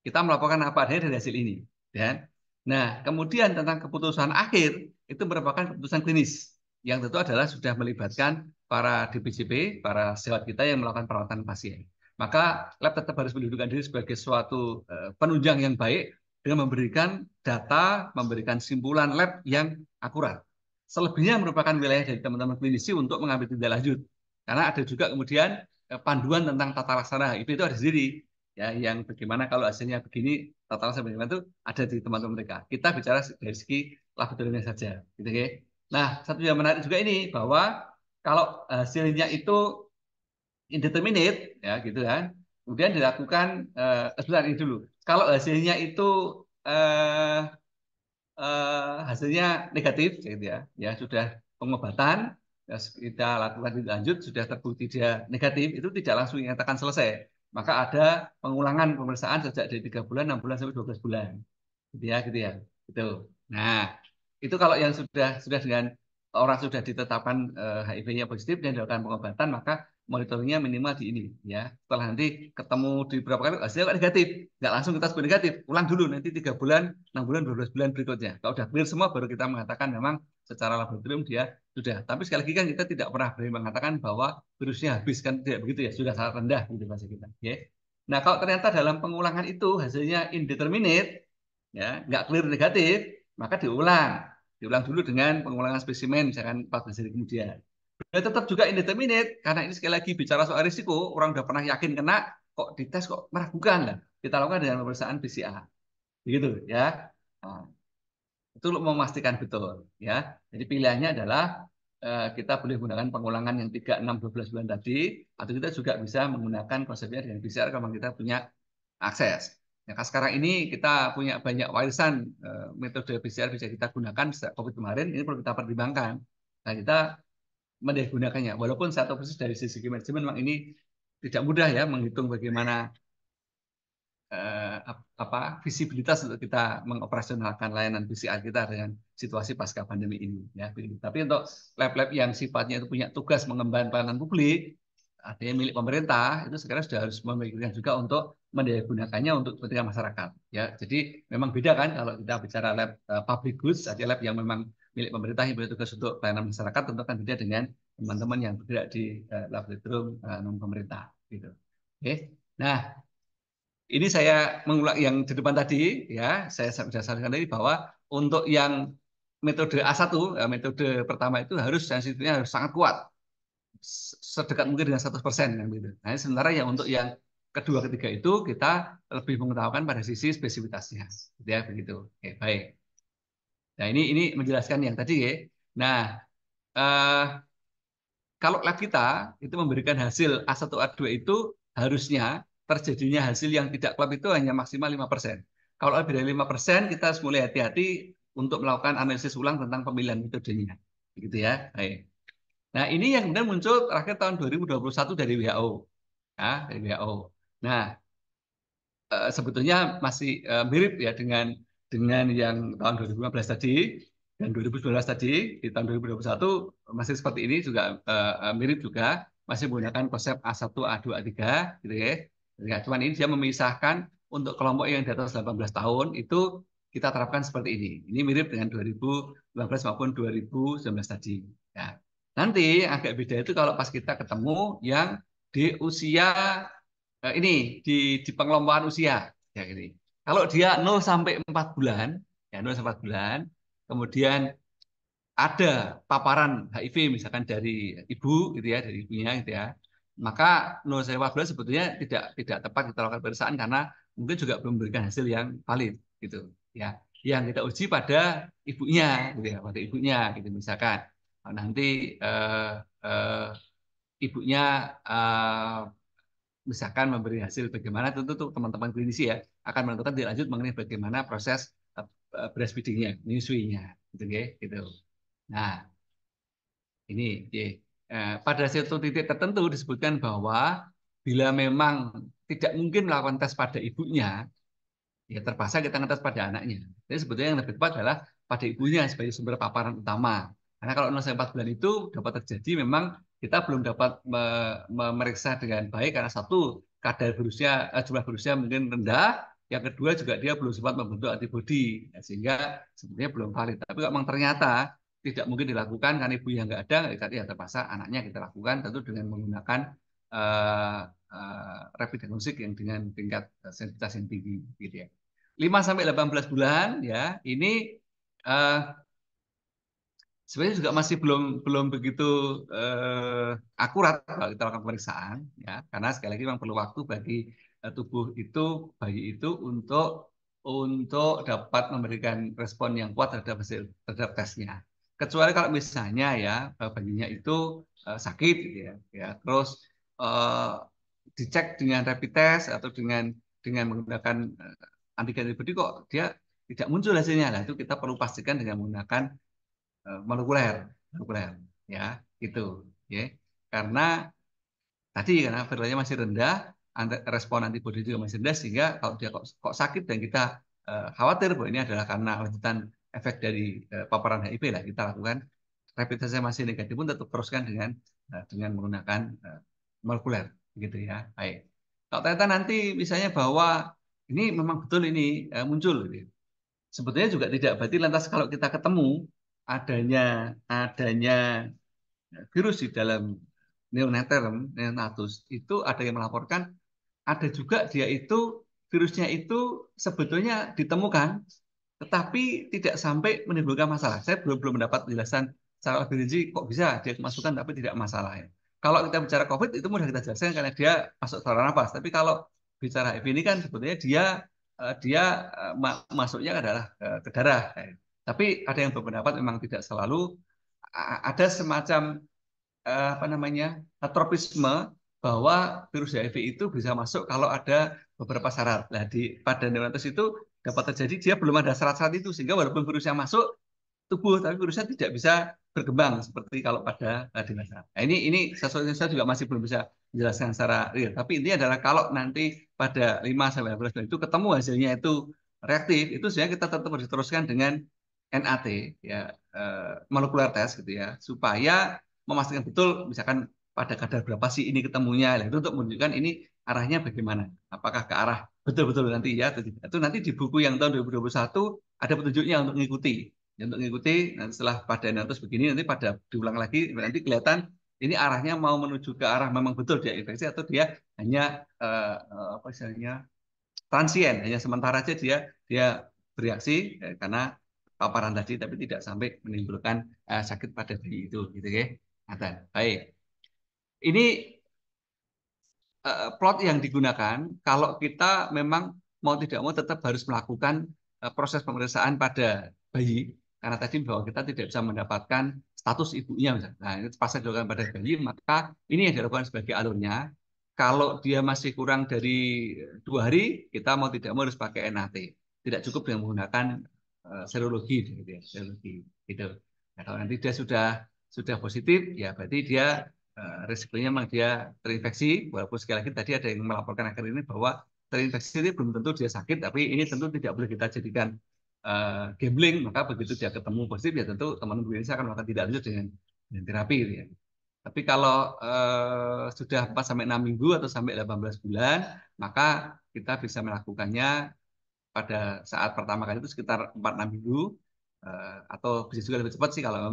Kita melaporkan apa adanya dari hasil ini. Dan, nah, kemudian tentang keputusan akhir itu merupakan keputusan klinis yang tentu adalah sudah melibatkan para DPJP, para sewat kita yang melakukan perawatan pasien. Maka lab tetap harus mendudukan diri sebagai suatu penunjang yang baik dengan memberikan data, memberikan simpulan lab yang akurat. Selebihnya merupakan wilayah dari teman-teman klinisi untuk mengambil tindak lanjut. Karena ada juga kemudian panduan tentang tata laksana itu ada sendiri ya yang bagaimana kalau hasilnya begini tata laksana bagaimana itu ada di teman-teman mereka. Kita bicara dari segi laboratoriumnya saja, gitu ya. Nah, satu yang menarik juga ini bahwa kalau hasilnya itu indeterminate ya gitu kan, kemudian dilakukan sebentar ini dulu. Kalau hasilnya itu eh, hasilnya negatif gitu ya, ya sudah pengobatan ya, kita lakukan tindak lanjut sudah terbukti dia negatif itu tidak langsung dinyatakan selesai maka ada pengulangan pemeriksaan sejak dari 3 bulan 6 bulan sampai 12 bulan gitu ya gitu. Nah itu kalau yang sudah dengan orang sudah ditetapkan HIV-nya positif dan dilakukan pengobatan maka monitoringnya minimal di ini ya. Setelah nanti ketemu di beberapa kali hasilnya kok negatif, nggak langsung kita sebut negatif, ulang dulu nanti 3 bulan, 6 bulan, 12 bulan berikutnya. Kalau udah clear semua baru kita mengatakan memang secara laboratorium dia sudah. Tapi sekali lagi kan kita tidak pernah berani mengatakan bahwa virusnya habis kan tidak begitu ya, sudah sangat rendah gitu bahasa kita. Ya. Nah kalau ternyata dalam pengulangan itu hasilnya indeterminate, ya nggak clear negatif, maka diulang dulu dengan pengulangan spesimen misalkan 14 hari kemudian. Ya, tetap juga indeterminate karena ini sekali lagi bicara soal risiko orang udah pernah yakin kena kok dites kok meragukan lah kita lakukan dengan pemeriksaan PCR begitu ya. Nah, itu memastikan betul ya. Jadi pilihannya adalah kita boleh menggunakan pengulangan yang 3, 6, 12 bulan tadi atau kita juga bisa menggunakan konsepnya dengan PCR kalau kita punya akses. Ya, sekarang ini kita punya banyak warisan metode PCR bisa kita gunakan sejak COVID kemarin ini perlu kita pertimbangkan. Nah, kita menggunakannya. Walaupun saya tahu persis dari sisi manajemen memang ini tidak mudah ya menghitung bagaimana apa visibilitas untuk kita mengoperasionalkan layanan PCR kita dengan situasi pasca pandemi ini ya. Tapi untuk lab-lab yang sifatnya itu punya tugas mengembangkan pelayanan publik, artinya milik pemerintah, itu sekarang sudah harus memikirkan juga untuk mendaya untuk kepentingan masyarakat ya. Jadi memang beda kan kalau kita bicara lab public goods, ada lab yang memang milik pemerintah yang punya tugas untuk pelayanan masyarakat tentu kan beda dengan teman-teman yang bergerak di laboratorium non pemerintah gitu. Oke. Nah, ini saya mengulang yang di depan tadi ya, saya sudah sampaikan tadi bahwa untuk yang metode A1, metode pertama itu harus sensitifnya harus sangat kuat, sedekat mungkin dengan 100% kan gitu. Nah, sementara yang untuk yang kedua ketiga itu kita lebih mengutamakan pada sisi spesifitasnya, gitu ya begitu. Oke, baik. Nah, ini menjelaskan yang tadi ya. Nah, eh, kalau lab kita itu memberikan hasil A1 A2 itu harusnya terjadinya hasil yang tidak klop itu hanya maksimal 5%. Kalau lebih dari 5%, kita harus mulai hati-hati untuk melakukan analisis ulang tentang pemilihan metodenya. Gitu ya. Baik. Nah, ini yang kemudian muncul terakhir tahun 2021 dari WHO. Ya, dari WHO. Nah, sebetulnya masih mirip ya dengan yang tahun 2015 tadi dan 2019 tadi. Di tahun 2021 masih seperti ini juga mirip juga, masih menggunakan konsep A1, A2, A3 gitu ya. Ya, cuman ini dia memisahkan untuk kelompok yang di atas 18 tahun itu kita terapkan seperti ini. Ini mirip dengan 2019 maupun 2019 tadi. Ya. Nanti agak beda itu kalau pas kita ketemu yang di usia ini di pengelompokan usia ya gini. Kalau dia 0 sampai 4 bulan, ya 0 sampai 4 bulan, kemudian ada paparan HIV misalkan dari ibu gitu ya, dari ibunya gitu ya. Maka 0 sampai 4 bulan sebetulnya tidak tepat kita lakukan pemeriksaan karena mungkin juga belum memberikan hasil yang valid gitu ya. Yang kita uji pada ibunya gitu ya, pada ibunya gitu misalkan. Nah, nanti eh, eh, ibunya misalkan memberi hasil bagaimana, tentu tuh teman-teman klinisi ya akan menentukan lebih lanjut mengenai bagaimana proses breastfeedingnya, menyusuinya, gitu ya, gitu. Nah, ini ya. Pada satu titik tertentu disebutkan bahwa bila memang tidak mungkin melakukan tes pada ibunya, ya terpaksa kita ngetes pada anaknya. Jadi sebetulnya yang lebih tepat adalah pada ibunya sebagai sumber paparan utama. Karena kalau 0 sampai 4 bulan itu dapat terjadi memang kita belum dapat memeriksa dengan baik karena satu kadar virusnya, jumlah virusnya mungkin rendah, yang kedua juga dia belum sempat membentuk antibodi, ya, sehingga sebenarnya belum valid. Tapi kalau memang ternyata tidak mungkin dilakukan karena ibu yang nggak ada, ya terpaksa anaknya kita lakukan tentu dengan menggunakan uh, rapid diagnostic yang dengan tingkat sensitivitas yang tinggi gitu ya. 5 sampai 18 bulan ya, ini uh, sebenarnya juga masih belum belum begitu akurat kalau kita lakukan pemeriksaan ya, karena sekali lagi memang perlu waktu bagi tubuh itu, bayi itu untuk dapat memberikan respon yang kuat terhadap tesnya. Kecuali kalau misalnya ya bayinya itu sakit gitu ya, terus uh, dicek dengan rapid test atau dengan menggunakan antigen antibody kok dia tidak muncul hasilnya. Nah, itu kita perlu pastikan dengan menggunakan molekuler, molekuler, ya, itu, ya, karena tadi karena viralnya masih rendah, respon antibodi juga masih rendah, sehingga kalau dia kok sakit dan kita khawatir bahwa ini adalah karena lanjutan efek dari paparan HIV lah, kita lakukan rapid testnya masih negatif pun tetap teruskan dengan menggunakan molekuler, gitu ya. Baik. Kalau ternyata nanti misalnya bahwa ini memang betul ini muncul, gitu, sebetulnya juga tidak berarti lantas kalau kita ketemu adanya adanya virus di dalam neonatus itu ada yang melaporkan, ada juga dia itu virusnya itu sebetulnya ditemukan tetapi tidak sampai menimbulkan masalah. Saya belum belum mendapat penjelasan secara lebih rinci kok bisa dia kemasukan tapi tidak masalah ya. Kalau kita bicara COVID itu mudah kita jelaskan karena dia masuk saluran nafas. Tapi kalau bicara HIV ini kan sebetulnya dia masuknya adalah ke darah. Tapi ada yang berpendapat memang tidak selalu, ada semacam apa namanya tropisme bahwa virus HIV itu bisa masuk kalau ada beberapa syarat. Nah, pada neonatus itu dapat terjadi dia belum ada syarat-syarat itu sehingga walaupun virusnya masuk tubuh tapi virusnya tidak bisa berkembang seperti kalau pada dewasa. Nah, ini sesuatu yang saya juga masih belum bisa menjelaskan secara real. Tapi intinya adalah kalau nanti pada 5 sampai 12 bulan itu ketemu hasilnya itu reaktif, itu sebenarnya kita tetap harus diteruskan dengan NAT ya, molekular test gitu ya, supaya memastikan betul misalkan pada kadar berapa sih ini ketemunya. Nah, itu untuk menunjukkan ini arahnya bagaimana. Apakah ke arah betul-betul nanti ya atau tidak. Itu nanti di buku yang tahun 2021 ada petunjuknya untuk mengikuti. Ya, untuk mengikuti nanti setelah pada natus begini nanti pada diulang lagi nanti kelihatan ini arahnya mau menuju ke arah memang betul dia infeksi atau dia hanya apa istilahnya transien, hanya sementara aja dia bereaksi karena paparan tadi tapi tidak sampai menimbulkan sakit pada bayi itu gitu ya. Nah, baik. Ini plot yang digunakan kalau kita memang mau tidak mau tetap harus melakukan proses pemeriksaan pada bayi karena tadi bahwa kita tidak bisa mendapatkan status ibunya misalnya. Nah, ini pas dilakukan pada bayi maka ini yang dilakukan sebagai alurnya. Kalau dia masih kurang dari 2 hari, kita mau tidak mau harus pakai NAT. Tidak cukup dengan menggunakan serologi, gitu ya, serologi, gitu. Nah, kalau nanti dia sudah sudah positif, ya berarti dia risikonya memang dia terinfeksi. Walaupun sekali lagi tadi ada yang melaporkan akhir ini bahwa terinfeksi ini belum tentu dia sakit, tapi ini tentu tidak boleh kita jadikan gambling. Maka begitu dia ketemu positif, ya tentu teman-teman Indonesia akan melakukan tidak lanjut dengan terapi. Gitu ya. Tapi kalau sudah 4 sampai 6 minggu atau sampai 18 bulan, maka kita bisa melakukannya pada saat pertama kali itu sekitar 4-6 minggu, atau bisa juga lebih cepat sih kalau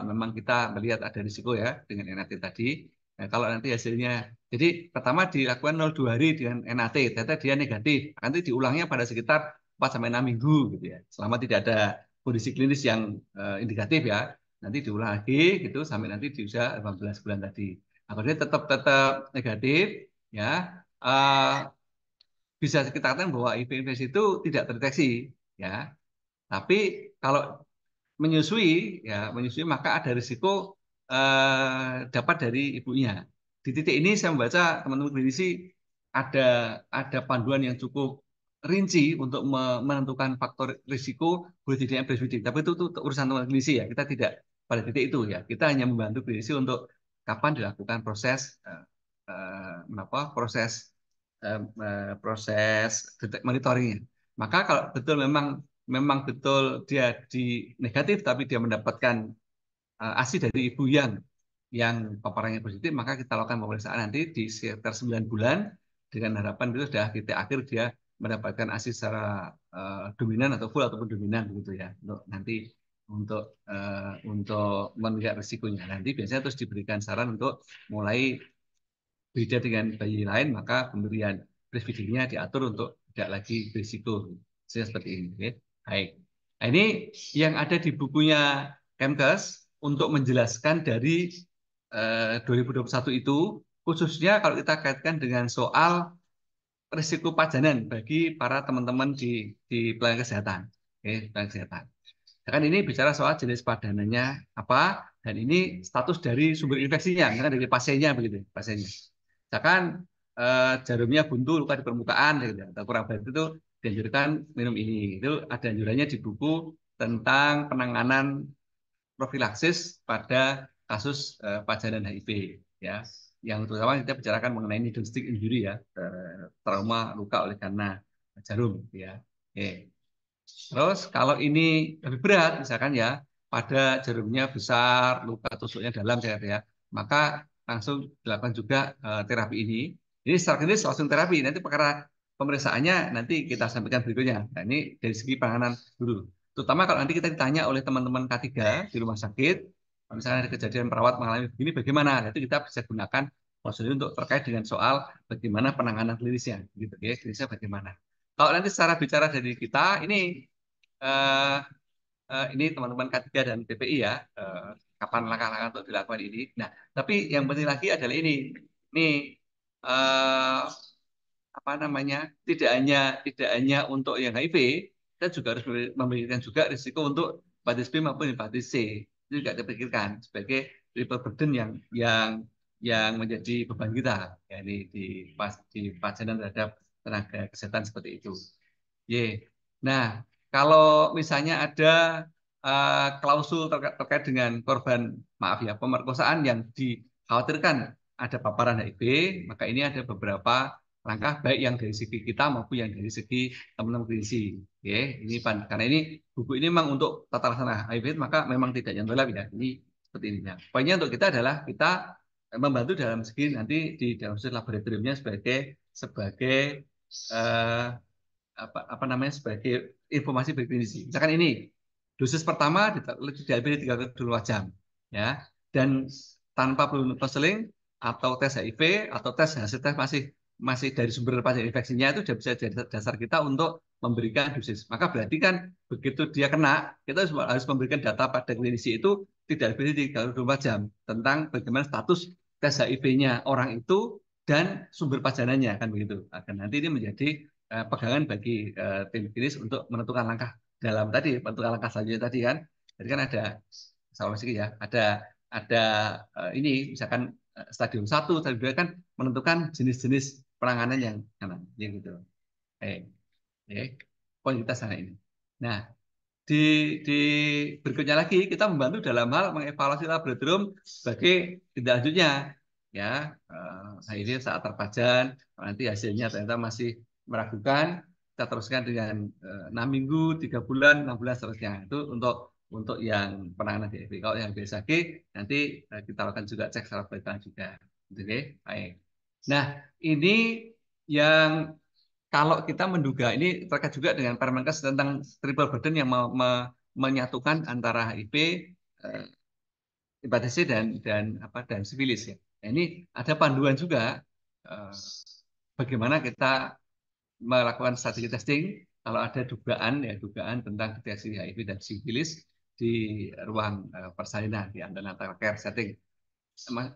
memang kita melihat ada risiko ya dengan NAT tadi. Nah, kalau nanti hasilnya, jadi pertama dilakukan 0,2 hari dengan NAT, ternyata dia negatif, nanti diulangnya pada sekitar 4 sampai 6 minggu gitu ya. Selama tidak ada kondisi klinis yang indikatif ya, nanti diulang lagi gitu sampai nanti di usia 18 bulan tadi. Nah, kalau dia tetap tetap negatif ya, eh, bisa kita katakan bahwa HIV infeksi itu tidak terdeteksi ya. Tapi kalau menyusui ya menyusui maka ada risiko dapat dari ibunya. Di titik ini saya membaca teman-teman klinisi ada ada panduan yang cukup rinci untuk menentukan faktor risiko boleh tidaknya breastfeeding. Tapi itu urusan teman klinisi ya. Kita tidak pada titik itu ya. Kita hanya membantu klinisi untuk kapan dilakukan proses proses proses monitoringnya. Maka kalau betul memang memang betul dia di negatif tapi dia mendapatkan ASI dari ibu yang paparannya positif, maka kita lakukan pemeriksaan nanti di sekitar 9 bulan dengan harapan itu sudah titik akhir dia mendapatkan ASI secara dominan atau full ataupun dominan begitu ya untuk nanti untuk melihat risikonya. Nanti biasanya terus diberikan saran untuk mulai beda dengan bayi lain, maka pemberian breastfeeding-nya diatur untuk tidak lagi berisiko. Seperti ini. Oke. Baik. Nah, ini yang ada di bukunya Kemkes untuk menjelaskan dari 2021 itu, khususnya kalau kita kaitkan dengan soal risiko pajanan bagi para teman-teman di pelayanan kesehatan. Oke, pelayanan kesehatan. Kan ini bicara soal jenis padanannya apa dan ini status dari sumber infeksinya, misalkan dari pasiennya begitu, pasiennya. Misalkan jarumnya buntu, luka di permukaan, gitu, atau kurang baik itu dianjurkan minum ini. Itu ada anjurannya di buku tentang penanganan profilaksis pada kasus pajanan HIV, ya. Yang terutama kita bicarakan mengenai needle stick injury ya, trauma luka oleh karena jarum, ya. Oke. Terus kalau ini lebih berat, misalkan ya, pada jarumnya besar, luka tusuknya dalam, ya, maka langsung dilakukan juga terapi ini. Ini secara klinis langsung terapi. Nanti perkara pemeriksaannya nanti kita sampaikan berikutnya. Nah, ini dari segi penanganan dulu. Terutama kalau nanti kita ditanya oleh teman-teman K3 di rumah sakit, kalau misalnya ada kejadian perawat mengalami begini, bagaimana? Nah, itu kita bisa gunakan prosedur untuk terkait dengan soal bagaimana penanganan klinisnya, gitu ya, klinisnya bagaimana. Kalau nanti secara bicara dari kita, eh, ini teman-teman K3 dan PPI ya, kapan langkah-langkah untuk dilakukan ini. Nah, tapi yang penting lagi adalah ini eh, apa namanya, tidak hanya untuk yang HIV, kita juga harus memikirkan juga risiko untuk hepatitis B maupun hepatitis C. Itu juga dipikirkan sebagai triple burden yang menjadi beban kita, ya, di pajanan terhadap tenaga kesehatan seperti itu. Nah, kalau misalnya ada klausul terkait dengan korban, maaf ya, pemerkosaan yang dikhawatirkan ada paparan HIV, maka ini ada beberapa langkah baik yang dari segi kita maupun yang dari segi teman-teman klinisi. Oke, ini karena ini buku ini memang untuk tata laksana HIV, maka memang tidak yang gelap ya. Ini seperti ini ya. Poinnya untuk kita adalah kita membantu dalam segi nanti di dalam laboratoriumnya sebagai sebagai eh, apa namanya sebagai informasi bagi klinisi. Misalkan ini dosis pertama diambil 32 jam, ya, dan tanpa perlu konseling atau tes HIV atau tes hasil tes masih masih dari sumber pasien infeksinya itu sudah bisa jadi dasar kita untuk memberikan dosis. Maka berarti kan begitu dia kena, kita harus memberikan data pada klinisi itu tidak lebih dari 24 jam tentang bagaimana status tes HIV-nya orang itu dan sumber pajanannya kan begitu. Akan nanti ini menjadi pegangan bagi tim klinis untuk menentukan langkah dalam tadi, menentukan langkah selanjutnya tadi kan. Jadi kan ada salah satu ya, ada ini misalkan stadium 1, stadium 2 kan menentukan jenis-jenis penanganan yang gitu. Eh, poin kita sana ini. Nah, di, di berikutnya lagi kita membantu dalam hal mengevaluasi laboratorium sebagai tindak lanjutnya. Ya, HIV saat terpajan, nanti hasilnya ternyata masih meragukan, kita teruskan dengan 6 minggu, 3 bulan, 6 bulan seterusnya. Itu untuk yang penanganan HIV. Kalau yang BSAG nanti kita lakukan juga cek secara berkala juga. Oke, baik. Nah, ini yang kalau kita menduga ini terkait juga dengan Permenkes tentang triple burden yang menyatukan antara HIV, eh, hepatitis C dan sifilis ya. Nah, ini ada panduan juga eh, bagaimana kita melakukan strategi testing kalau ada dugaan tentang deteksi HIV dan sifilis di ruang persalinan di antara care setting.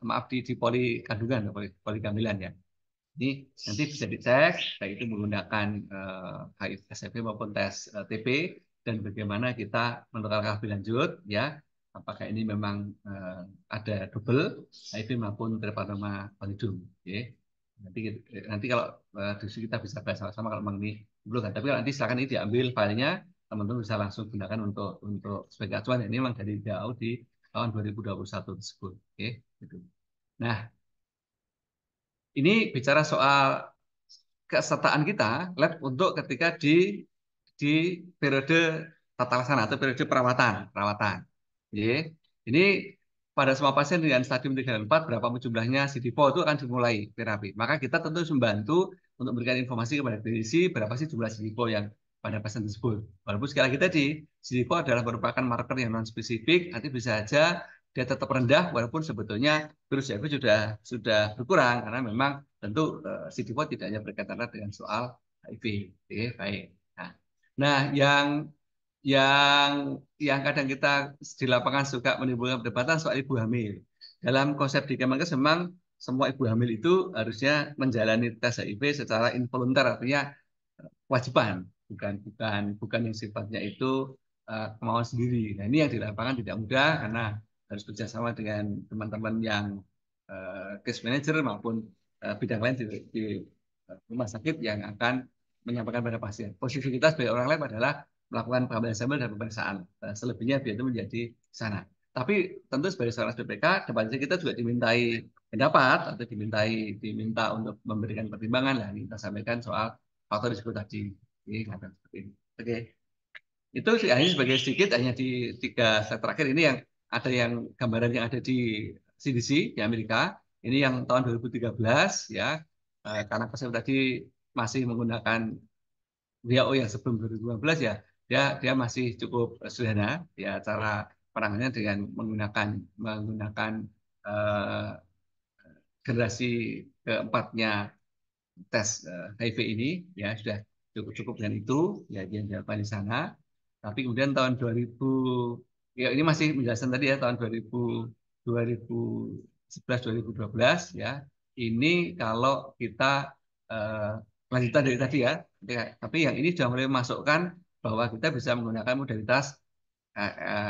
Maaf di poli kandungan, poli kehamilan ya. Ini nanti bisa dicek, baik itu menggunakan HIV SHIV maupun tes TB, dan bagaimana kita menentukan langkah lebih lanjut, ya, apakah ini memang ada double HIV maupun treponema pallidum, ya. Nanti kalau diskusi kita bisa bahas sama-sama kalau memang ini belum kan. Tapi kalau nanti silakan ini diambil filenya, teman-teman bisa langsung gunakan untuk sebagai acuan. Ini memang dari WHO di tahun 2021 tersebut, oke, gitu. Nah, ini bicara soal kesertaan kita lab untuk ketika di periode tata laksana atau periode perawatan. Jadi, ini pada semua pasien dengan stadium 3 dan 4 berapa jumlahnya CD4 itu akan dimulai terapi. Maka kita tentu harus membantu untuk memberikan informasi kepada klinisi berapa sih jumlah CD4 yang pada pasien tersebut. Walaupun sekali lagi tadi CD4 adalah merupakan marker yang non spesifik, nanti bisa saja dia tetap rendah walaupun sebetulnya virus HIV sudah berkurang karena memang tentu CD4 tidak hanya berkaitan dengan soal HIV. Oke, baik. Nah, nah yang yang kadang kita di lapangan suka menimbulkan perdebatan soal ibu hamil. Dalam konsep di Kemenkes memang semua ibu hamil itu harusnya menjalani tes HIV secara involuntar, artinya kewajiban, bukan yang sifatnya itu kemauan sendiri. Nah, ini yang di lapangan tidak mudah karena harus bekerjasama dengan teman-teman yang case manager maupun bidang lain di rumah sakit yang akan menyampaikan pada pasien. Posisi kita sebagai orang lain adalah melakukan pengambilan sampel dan pemeriksaan. Selebihnya biar itu menjadi sana. Tapi tentu sebagai seorang SPPK, depannya kita juga dimintai pendapat atau diminta untuk memberikan pertimbangan lah. Kita sampaikan soal faktor risiko tadi. Oke, itu hanya sebagai sedikit, hanya di 3 slide terakhir ini yang ada yang gambaran yang ada di CDC di Amerika. Ini yang tahun 2013 ya, karena saya tadi masih menggunakan WHO yang sebelum 2015 ya, dia masih cukup sederhana ya cara penanganannya dengan menggunakan eh, generasi keempatnya tes HIV ini ya sudah cukup dengan itu ya yang dilakukan di sana. Tapi kemudian tahun 2000 ya ini masih menjelaskan tadi ya tahun 2011 2012 ya. Ini kalau kita eh, lanjutan dari tadi ya, tapi yang ini sudah mulai masukkan bahwa kita bisa menggunakan modalitas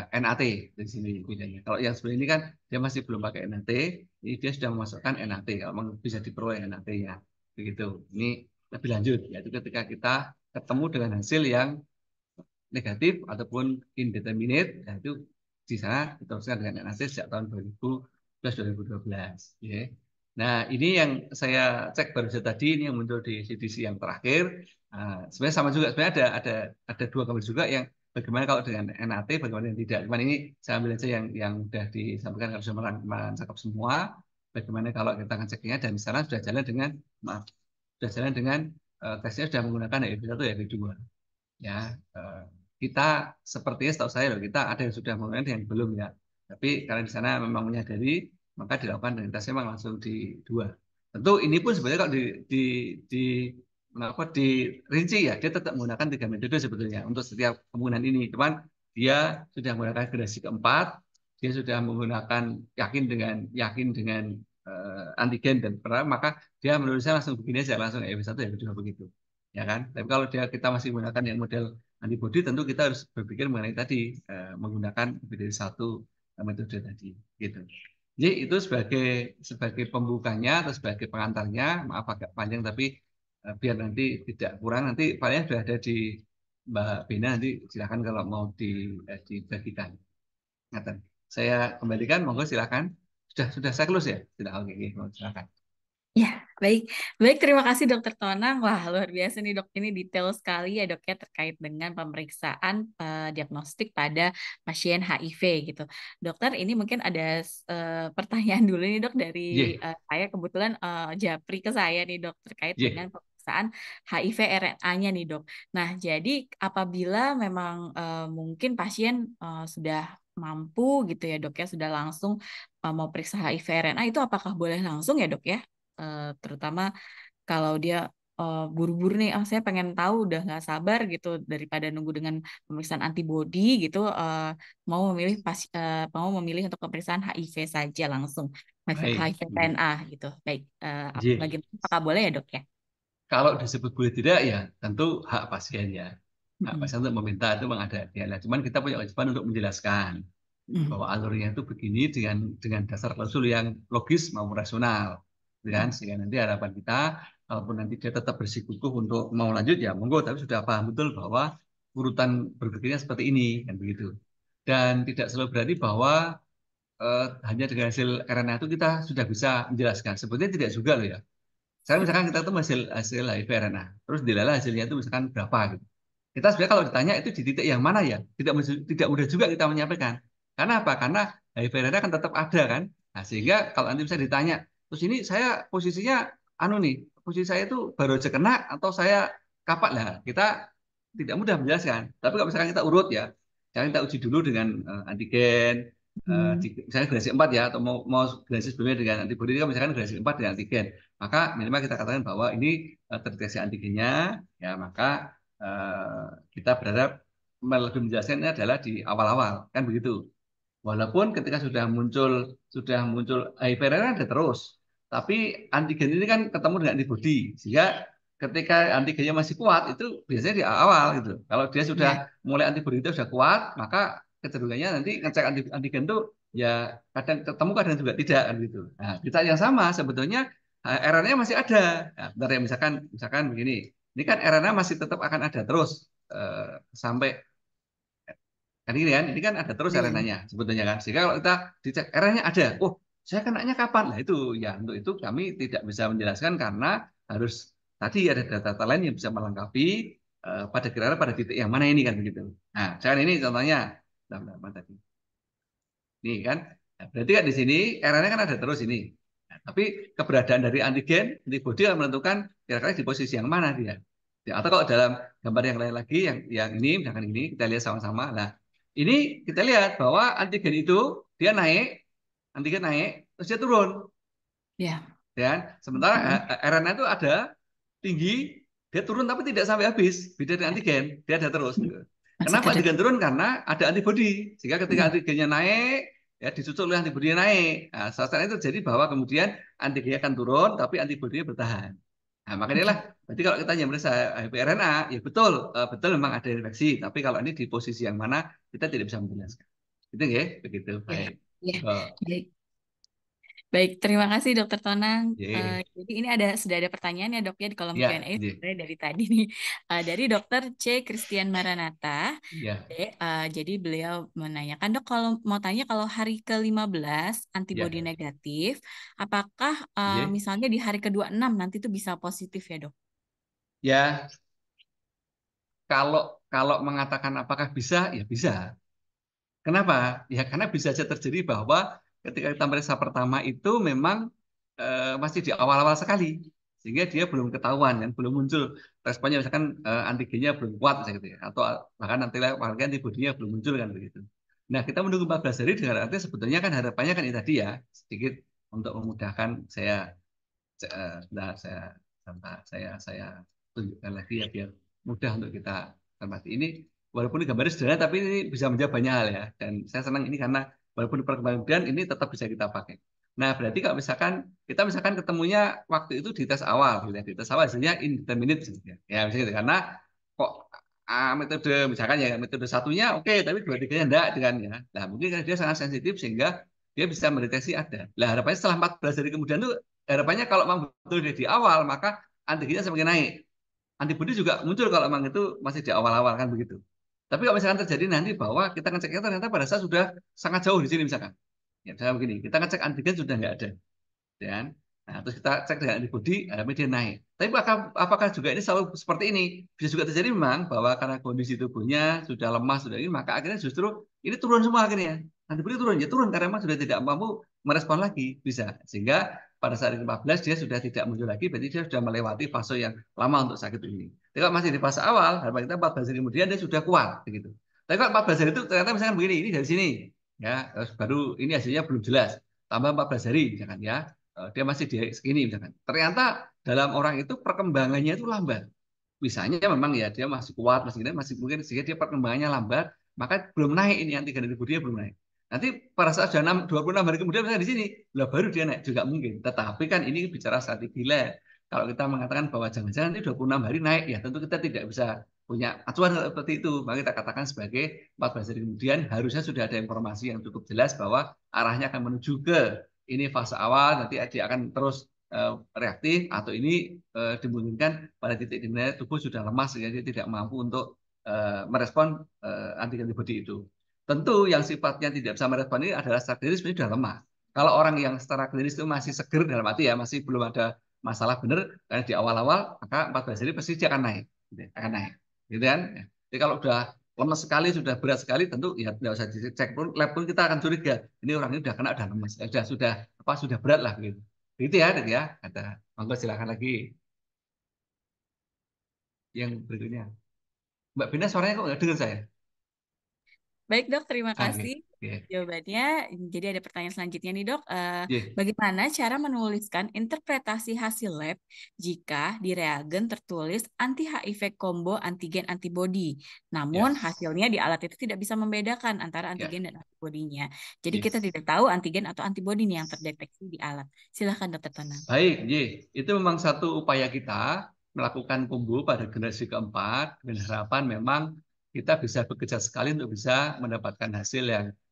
NAT di sini bedanya. Kalau yang sebelum ini kan dia masih belum pakai NAT, ini dia sudah memasukkan NAT. Kalau bisa diperoleh NAT-nya, begitu. Ini lebih lanjut, yaitu ketika kita ketemu dengan hasil yang negatif ataupun indeterminate, nah itu di sana diteruskan dengan NAT sejak tahun 2011-2012. Ya. Nah, ini yang saya cek baru saja tadi, ini yang muncul di CDC yang terakhir. Sebenarnya sama juga, sebenarnya ada 2 gambar juga yang bagaimana kalau dengan NAT, bagaimana yang tidak. Cuman ini saya ambil aja yang sudah disampaikan kalau sudah mencakap semua. Bagaimana kalau kita ngeceknya dan di sana sudah jalan dengan maaf, sudah jalan dengan tesnya sudah menggunakan HIV1 HIV2 ya. eh, kita sepertinya setahu saya loh kita ada yang sudah menggunakan yang belum ya, tapi karena di sana memang menyadari maka dilakukan identitasnya memang langsung di 2. Tentu ini pun sebenarnya kalau di apa dirinci ya dia tetap menggunakan 3 metode sebetulnya untuk setiap penggunaan ini, cuman dia sudah menggunakan generasi keempat, dia sudah menggunakan yakin dengan antigen dan peran, maka dia menurut saya langsung begini aja langsung EV1 ya kedua begitu ya kan. Tapi kalau kita masih menggunakan yang model antibody, tentu kita harus berpikir mengenai tadi menggunakan lebih dari 1 metode tadi, gitu. Jadi itu sebagai pembukanya atau sebagai pengantarnya, maaf agak panjang tapi biar nanti tidak kurang, nanti filenya sudah ada Mbak Bina nanti silakan kalau mau dibagikan. Ngaten. Saya kembalikan, monggo silakan. Sudah saya close ya? Sudah, oke, oke, silakan. Ya, baik. Baik, terima kasih Dokter Tonang. Wah, luar biasa nih dok. Ini detail sekali ya dok ya terkait dengan pemeriksaan diagnostik pada pasien HIV gitu. Dokter, ini mungkin ada pertanyaan dulu nih dok dari Ye, saya. Kebetulan japri ke saya nih dok terkait dengan ye, pemeriksaan HIV RNA-nya nih dok. Nah, jadi apabila memang mungkin pasien sudah mampu gitu ya dok ya, sudah langsung mau periksa HIV RNA itu apakah boleh langsung ya dok ya? Terutama kalau dia buru-buru nih, saya pengen tahu udah nggak sabar gitu daripada nunggu dengan pemeriksaan antibodi gitu, mau memilih untuk pemeriksaan HIV saja langsung, baik. HIV RNA gitu. Baik, Ye. bagaimana apakah boleh ya dok ya? Kalau disebut boleh tidak ya tentu hak pasien ya. Hak Mm-mm. pasien untuk meminta itu memang ada. Ya, nah, cuman kita punya kewajiban untuk menjelaskan Mm. bahwa alurnya itu begini dengan dasar klausul yang logis maupun rasional, gitu kan? Mm. Sehingga nanti harapan kita, kalaupun nanti dia tetap bersikukuh untuk mau lanjut ya monggo, tapi sudah paham betul bahwa urutan berpikirnya seperti ini, kan begitu. Dan tidak selalu berarti bahwa hanya dengan hasil RNA itu kita sudah bisa menjelaskan. Sebetulnya tidak juga loh ya. Sekarang misalkan kita tuh hasil hasil HIV RNA, terus dilala hasilnya itu misalkan berapa gitu. Kita sebenarnya kalau ditanya itu di titik yang mana ya, tidak mudah juga kita menyampaikan. Karena apa? Karena HIV RNA kan tetap ada kan. Nah, sehingga kalau nanti bisa ditanya, terus ini saya posisinya anu nih, posisi saya itu baru aja kena atau saya kapak lah. Kita tidak mudah menjelaskan. Tapi kalau misalkan kita urut ya, misalkan kita uji dulu dengan antigen, Mm. misalnya generasi 4 ya, atau mau generasi sebelumnya dengan antibodi, kan misalkan generasi 4 dengan antigen. Maka minimal kita katakan bahwa ini terdeteksi antigennya, ya maka kita berharap lebih menjelaskannya adalah di awal-awal, kan begitu. Walaupun ketika sudah muncul hypernya ada terus, tapi antigen ini kan ketemu dengan antibodi, sehingga ketika antigennya masih kuat itu biasanya di awal gitu. Kalau dia sudah Ya, mulai antibodi itu sudah kuat, maka kecenderungannya nanti ngecek antigen itu ya kadang ketemu kadang juga tidak kan gitu. Nah, kita yang sama sebetulnya RNA masih ada. Nah, bentar ya misalkan begini, ini kan RNA masih tetap akan ada terus sampai kan ini kan ada terus iya. RNA-nya sebetulnya kan. Sehingga kalau kita dicek RNA-nya ada, oh saya kenanya kapan? Nah itu ya untuk itu kami tidak bisa menjelaskan karena harus tadi ada data-data lain yang bisa melengkapi pada kira-kira pada titik yang mana ini kan begitu. Nah, sekarang ini contohnya, apa tadi? Nih kan, nah, berarti kan di sini RNA kan ada terus ini. Nah, tapi keberadaan dari antigen, antibodi akan menentukan kira-kira di posisi yang mana dia. Ya, atau kalau dalam gambar yang lain lagi, yang ini, misalkan ini, kita lihat sama-sama. Nah, ini kita lihat bahwa antigen itu dia naik, antigen naik, terus dia turun. Ya. Dan sementara Mm. RNA itu ada tinggi, dia turun tapi tidak sampai habis. Beda dengan antigen, dia ada terus gitu. Masih Kenapa terdeteksi. antigen turun? Karena ada antibodi. Sehingga ketika Mm. antigennya naik, ya disusul oleh antibodinya naik. Nah, saat itu terjadi bahwa kemudian antigennya akan turun, tapi antibodinya bertahan. Nah, makanya lah, Oke. berarti kalau kita yang merasa HPRNA, ya betul, betul memang ada infeksi. Tapi kalau ini di posisi yang mana, kita tidak bisa menjelaskan. Itu ya, begitu. Ya. Baik. Ya. Enggak. Baik. Baik, terima kasih Dokter Tonang. Ya, Jadi ini sudah ada pertanyaan ya dok ya di kolom ya, Q&A ya, sebenarnya dari tadi nih. Dari Dokter C. Christian Maranata. ya, Jadi beliau menanyakan dok kalau mau tanya kalau hari ke-15 antibodi ya, negatif, apakah ya. misalnya di hari ke-26 nanti itu bisa positif ya dok? Ya, kalau kalau mengatakan apakah bisa, ya bisa. Kenapa? Ya karena bisa saja terjadi bahwa ketika kita periksa pertama itu memang masih di awal-awal sekali, sehingga dia belum ketahuan kan, belum muncul responnya, misalkan antigennya belum kuat misalnya gitu ya, atau bahkan nanti apalagi antibodinya belum muncul kan begitu. Nah kita menunggu 14 hari dengan arti sebetulnya kan harapannya kan ini tadi ya sedikit untuk memudahkan nah, saya tunjukkan lagi ya biar mudah untuk kita cermati. Ini walaupun ini gambarnya sederhana tapi ini bisa menjawab banyak hal ya. Dan saya senang ini karena walaupun di perkembangan kemudian ini tetap bisa kita pakai. Nah, berarti kalau misalkan kita misalkan ketemunya waktu itu di tes awal, gitu ya. Di tes awal hasilnya indeterminate misalnya. Ya, misalnya gitu. Karena kok metode misalkan ya metode satunya oke, tapi dua tiganya enggak dengan ya. Nah, mungkin karena dia sangat sensitif sehingga dia bisa mendeteksi ada. Nah, harapannya setelah 14 hari kemudian tuh harapannya kalau memang betul dia di awal maka antigennya semakin naik. antibodi juga muncul kalau memang itu masih di awal-awal kan begitu. Tapi kalau misalkan terjadi nanti bahwa kita ngeceknya ternyata pada saat sudah sangat jauh di sini misalkan. Ya, misalnya begini, kita ngecek antigen sudah nggak ada kan. Nah, terus kita cek dengan antibodi, dia naik. Tapi apakah juga ini selalu seperti ini? Bisa juga terjadi memang bahwa karena kondisi tubuhnya sudah lemah, sudah ini, maka akhirnya justru ini turun semua akhirnya. Antibodi turun, ya turun karena memang sudah tidak mampu merespon lagi, bisa. Sehingga pada saat ke-14 dia sudah tidak muncul lagi, berarti dia sudah melewati fase yang lama untuk sakit ini. Tapi kalau masih di fase awal, harapan kita 14 hari kemudian dia sudah kuat, begitu. Tapi kalau 14 hari itu ternyata misalkan begini, ini dari sini, ya, terus baru ini hasilnya belum jelas, tambah 14 hari, misalkan ya, dia masih di segini misalkan. Ternyata dalam orang itu perkembangannya itu lambat. Misalnya memang ya dia masih kuat, masih gini, masih mungkin sehingga dia perkembangannya lambat, maka belum naik ini antigen tubuh dia belum naik. Nanti pada saat sudah 26 hari kemudian misalnya di sini, lah baru dia naik juga mungkin. Tetapi kan ini bicara strategi lab. Kalau kita mengatakan bahwa jangan-jangan nanti 26 hari naik, ya tentu kita tidak bisa punya acuan seperti itu. Maka kita katakan sebagai 14 hari kemudian harusnya sudah ada informasi yang cukup jelas bahwa arahnya akan menuju ke ini fase awal, nanti dia akan terus reaktif atau ini dimungkinkan pada titik di mana tubuh sudah lemas sehingga dia tidak mampu untuk merespon antigen antibodi itu. Tentu yang sifatnya tidak bisa merespon ini adalah secara klinis sudah lemah. Kalau orang yang secara klinis itu masih seger dalam arti ya masih belum ada masalah benar karena di awal-awal maka 14 hari pasti dia akan naik, gitu, akan naik, gitu kan? Jadi kalau udah lemas sekali sudah berat sekali tentu ya tidak usah dicek pun lab pun kita akan curiga ini orang ini udah kena udah lemas sudah berat lah gitu. Itu ya, Dek, ya. Kata, monggo silakan lagi yang berikutnya. Mbak Bina suaranya kok nggak dengar saya? Baik dok, terima Ah, oke. kasih Oke. jawabannya. Jadi ada pertanyaan selanjutnya nih dok. Oke. Bagaimana cara menuliskan interpretasi hasil lab jika di reagen tertulis anti HIV combo antigen antibody, namun Ya. hasilnya di alat itu tidak bisa membedakan antara Ya. antigen dan antibodinya. Jadi Oke. kita tidak tahu antigen atau antibody nih yang terdeteksi di alat. Silakan dokter Tonang. Baik, Ye. Itu memang satu upaya kita melakukan kumbu pada generasi keempat dengan harapan memang kita bisa bekerja sekali untuk bisa mendapatkan hasil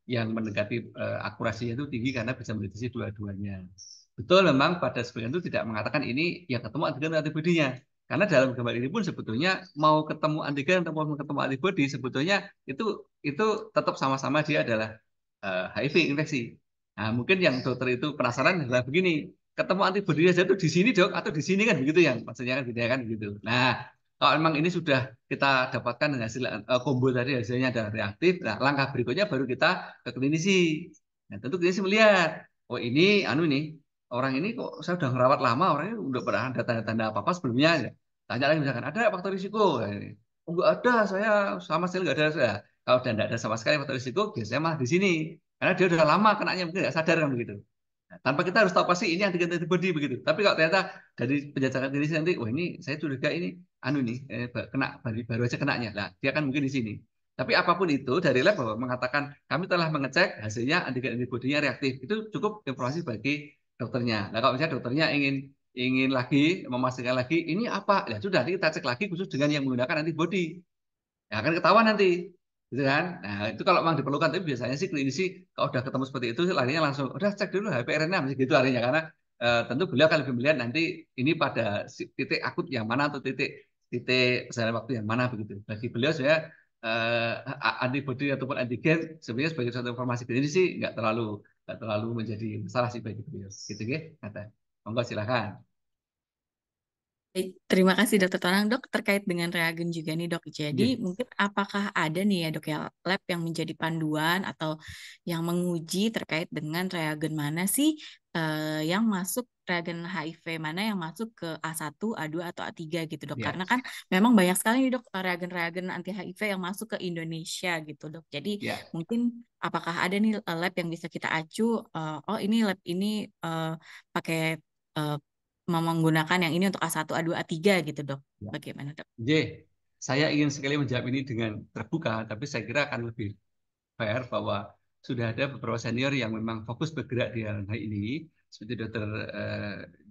yang mendekati akurasinya itu tinggi karena bisa mendeteksi dua-duanya. Betul memang pada sebagian itu tidak mengatakan ini yang ketemu antigen atau antibodinya. Karena dalam gambar ini pun sebetulnya mau ketemu antigen atau mau ketemu antibodi sebetulnya itu tetap sama-sama dia adalah HIV infeksi. Nah, mungkin yang dokter itu penasaran adalah begini, ketemu antibodi aja tuh di sini dok atau di sini kan begitu yang maksudnya kan gitu ya kan gitu. Nah, kalau memang ini sudah kita dapatkan dengan hasil combo tadi hasilnya adalah reaktif, nah langkah berikutnya baru kita ke klinisi. Nah, tentu klinisi melihat, oh ini anu nih orang ini kok saya udah ngerawat lama, orang ini udah pernah ada tanda-tanda apa-apa sebelumnya. Ya. Tanya lagi misalkan ada faktor risiko. Oh, enggak ada, saya sama sekali enggak ada. Saya. Kalau udah enggak ada sama sekali faktor risiko, biasanya malah di sini. Karena dia udah lama kenanya mungkin nggak sadar kan begitu. Nah, tanpa kita harus tahu pasti ini antigen antibody begitu. Tapi kalau ternyata dari penjajakan diri nanti, wah ini saya curiga ini anu nih kena baru aja kenanya. Nah, dia kan mungkin di sini. Tapi apapun itu dari lab bahwa mengatakan kami telah mengecek hasilnya antigen antibodinya reaktif. Itu cukup informasi bagi dokternya. Nah, kalau misalnya dokternya ingin ingin lagi memastikan lagi ini apa? Ya sudah nanti kita cek lagi khusus dengan yang menggunakan antibody. Ya akan ketahuan nanti, gitu kan? Nah itu kalau memang diperlukan, tapi biasanya sih klinisi kalau udah ketemu seperti itu larinya langsung, udah cek dulu HPRNA masih gitu larinya karena tentu beliau akan lebih melihat nanti ini pada titik akut yang mana atau titik titik perjalanan waktu yang mana begitu. Bagi beliau saya antibody ataupun antigen sebenarnya sebagai suatu informasi klinis sih nggak terlalu menjadi masalah sih bagi beliau. Gitu ya, kata. Monggo silakan. Baik, terima kasih Dokter Tonang. Dok, terkait dengan reagen juga nih dok. Jadi Oke. mungkin apakah ada nih ya dok ya lab yang menjadi panduan atau yang menguji terkait dengan reagen mana sih yang masuk reagen HIV mana yang masuk ke A1, A2 atau A3 gitu dok. Ya, Karena kan memang banyak sekali nih dok reagen-reagen anti HIV yang masuk ke Indonesia gitu dok. Jadi ya. mungkin apakah ada nih lab yang bisa kita acu, oh ini lab ini pakai eh, menggunakan yang ini untuk A1, A2, A3 gitu, Dok. Ya. Bagaimana, Dok? J, saya ingin sekali menjawab ini dengan terbuka, tapi saya kira akan lebih fair bahwa sudah ada beberapa senior yang memang fokus bergerak di hal ini, seperti Dokter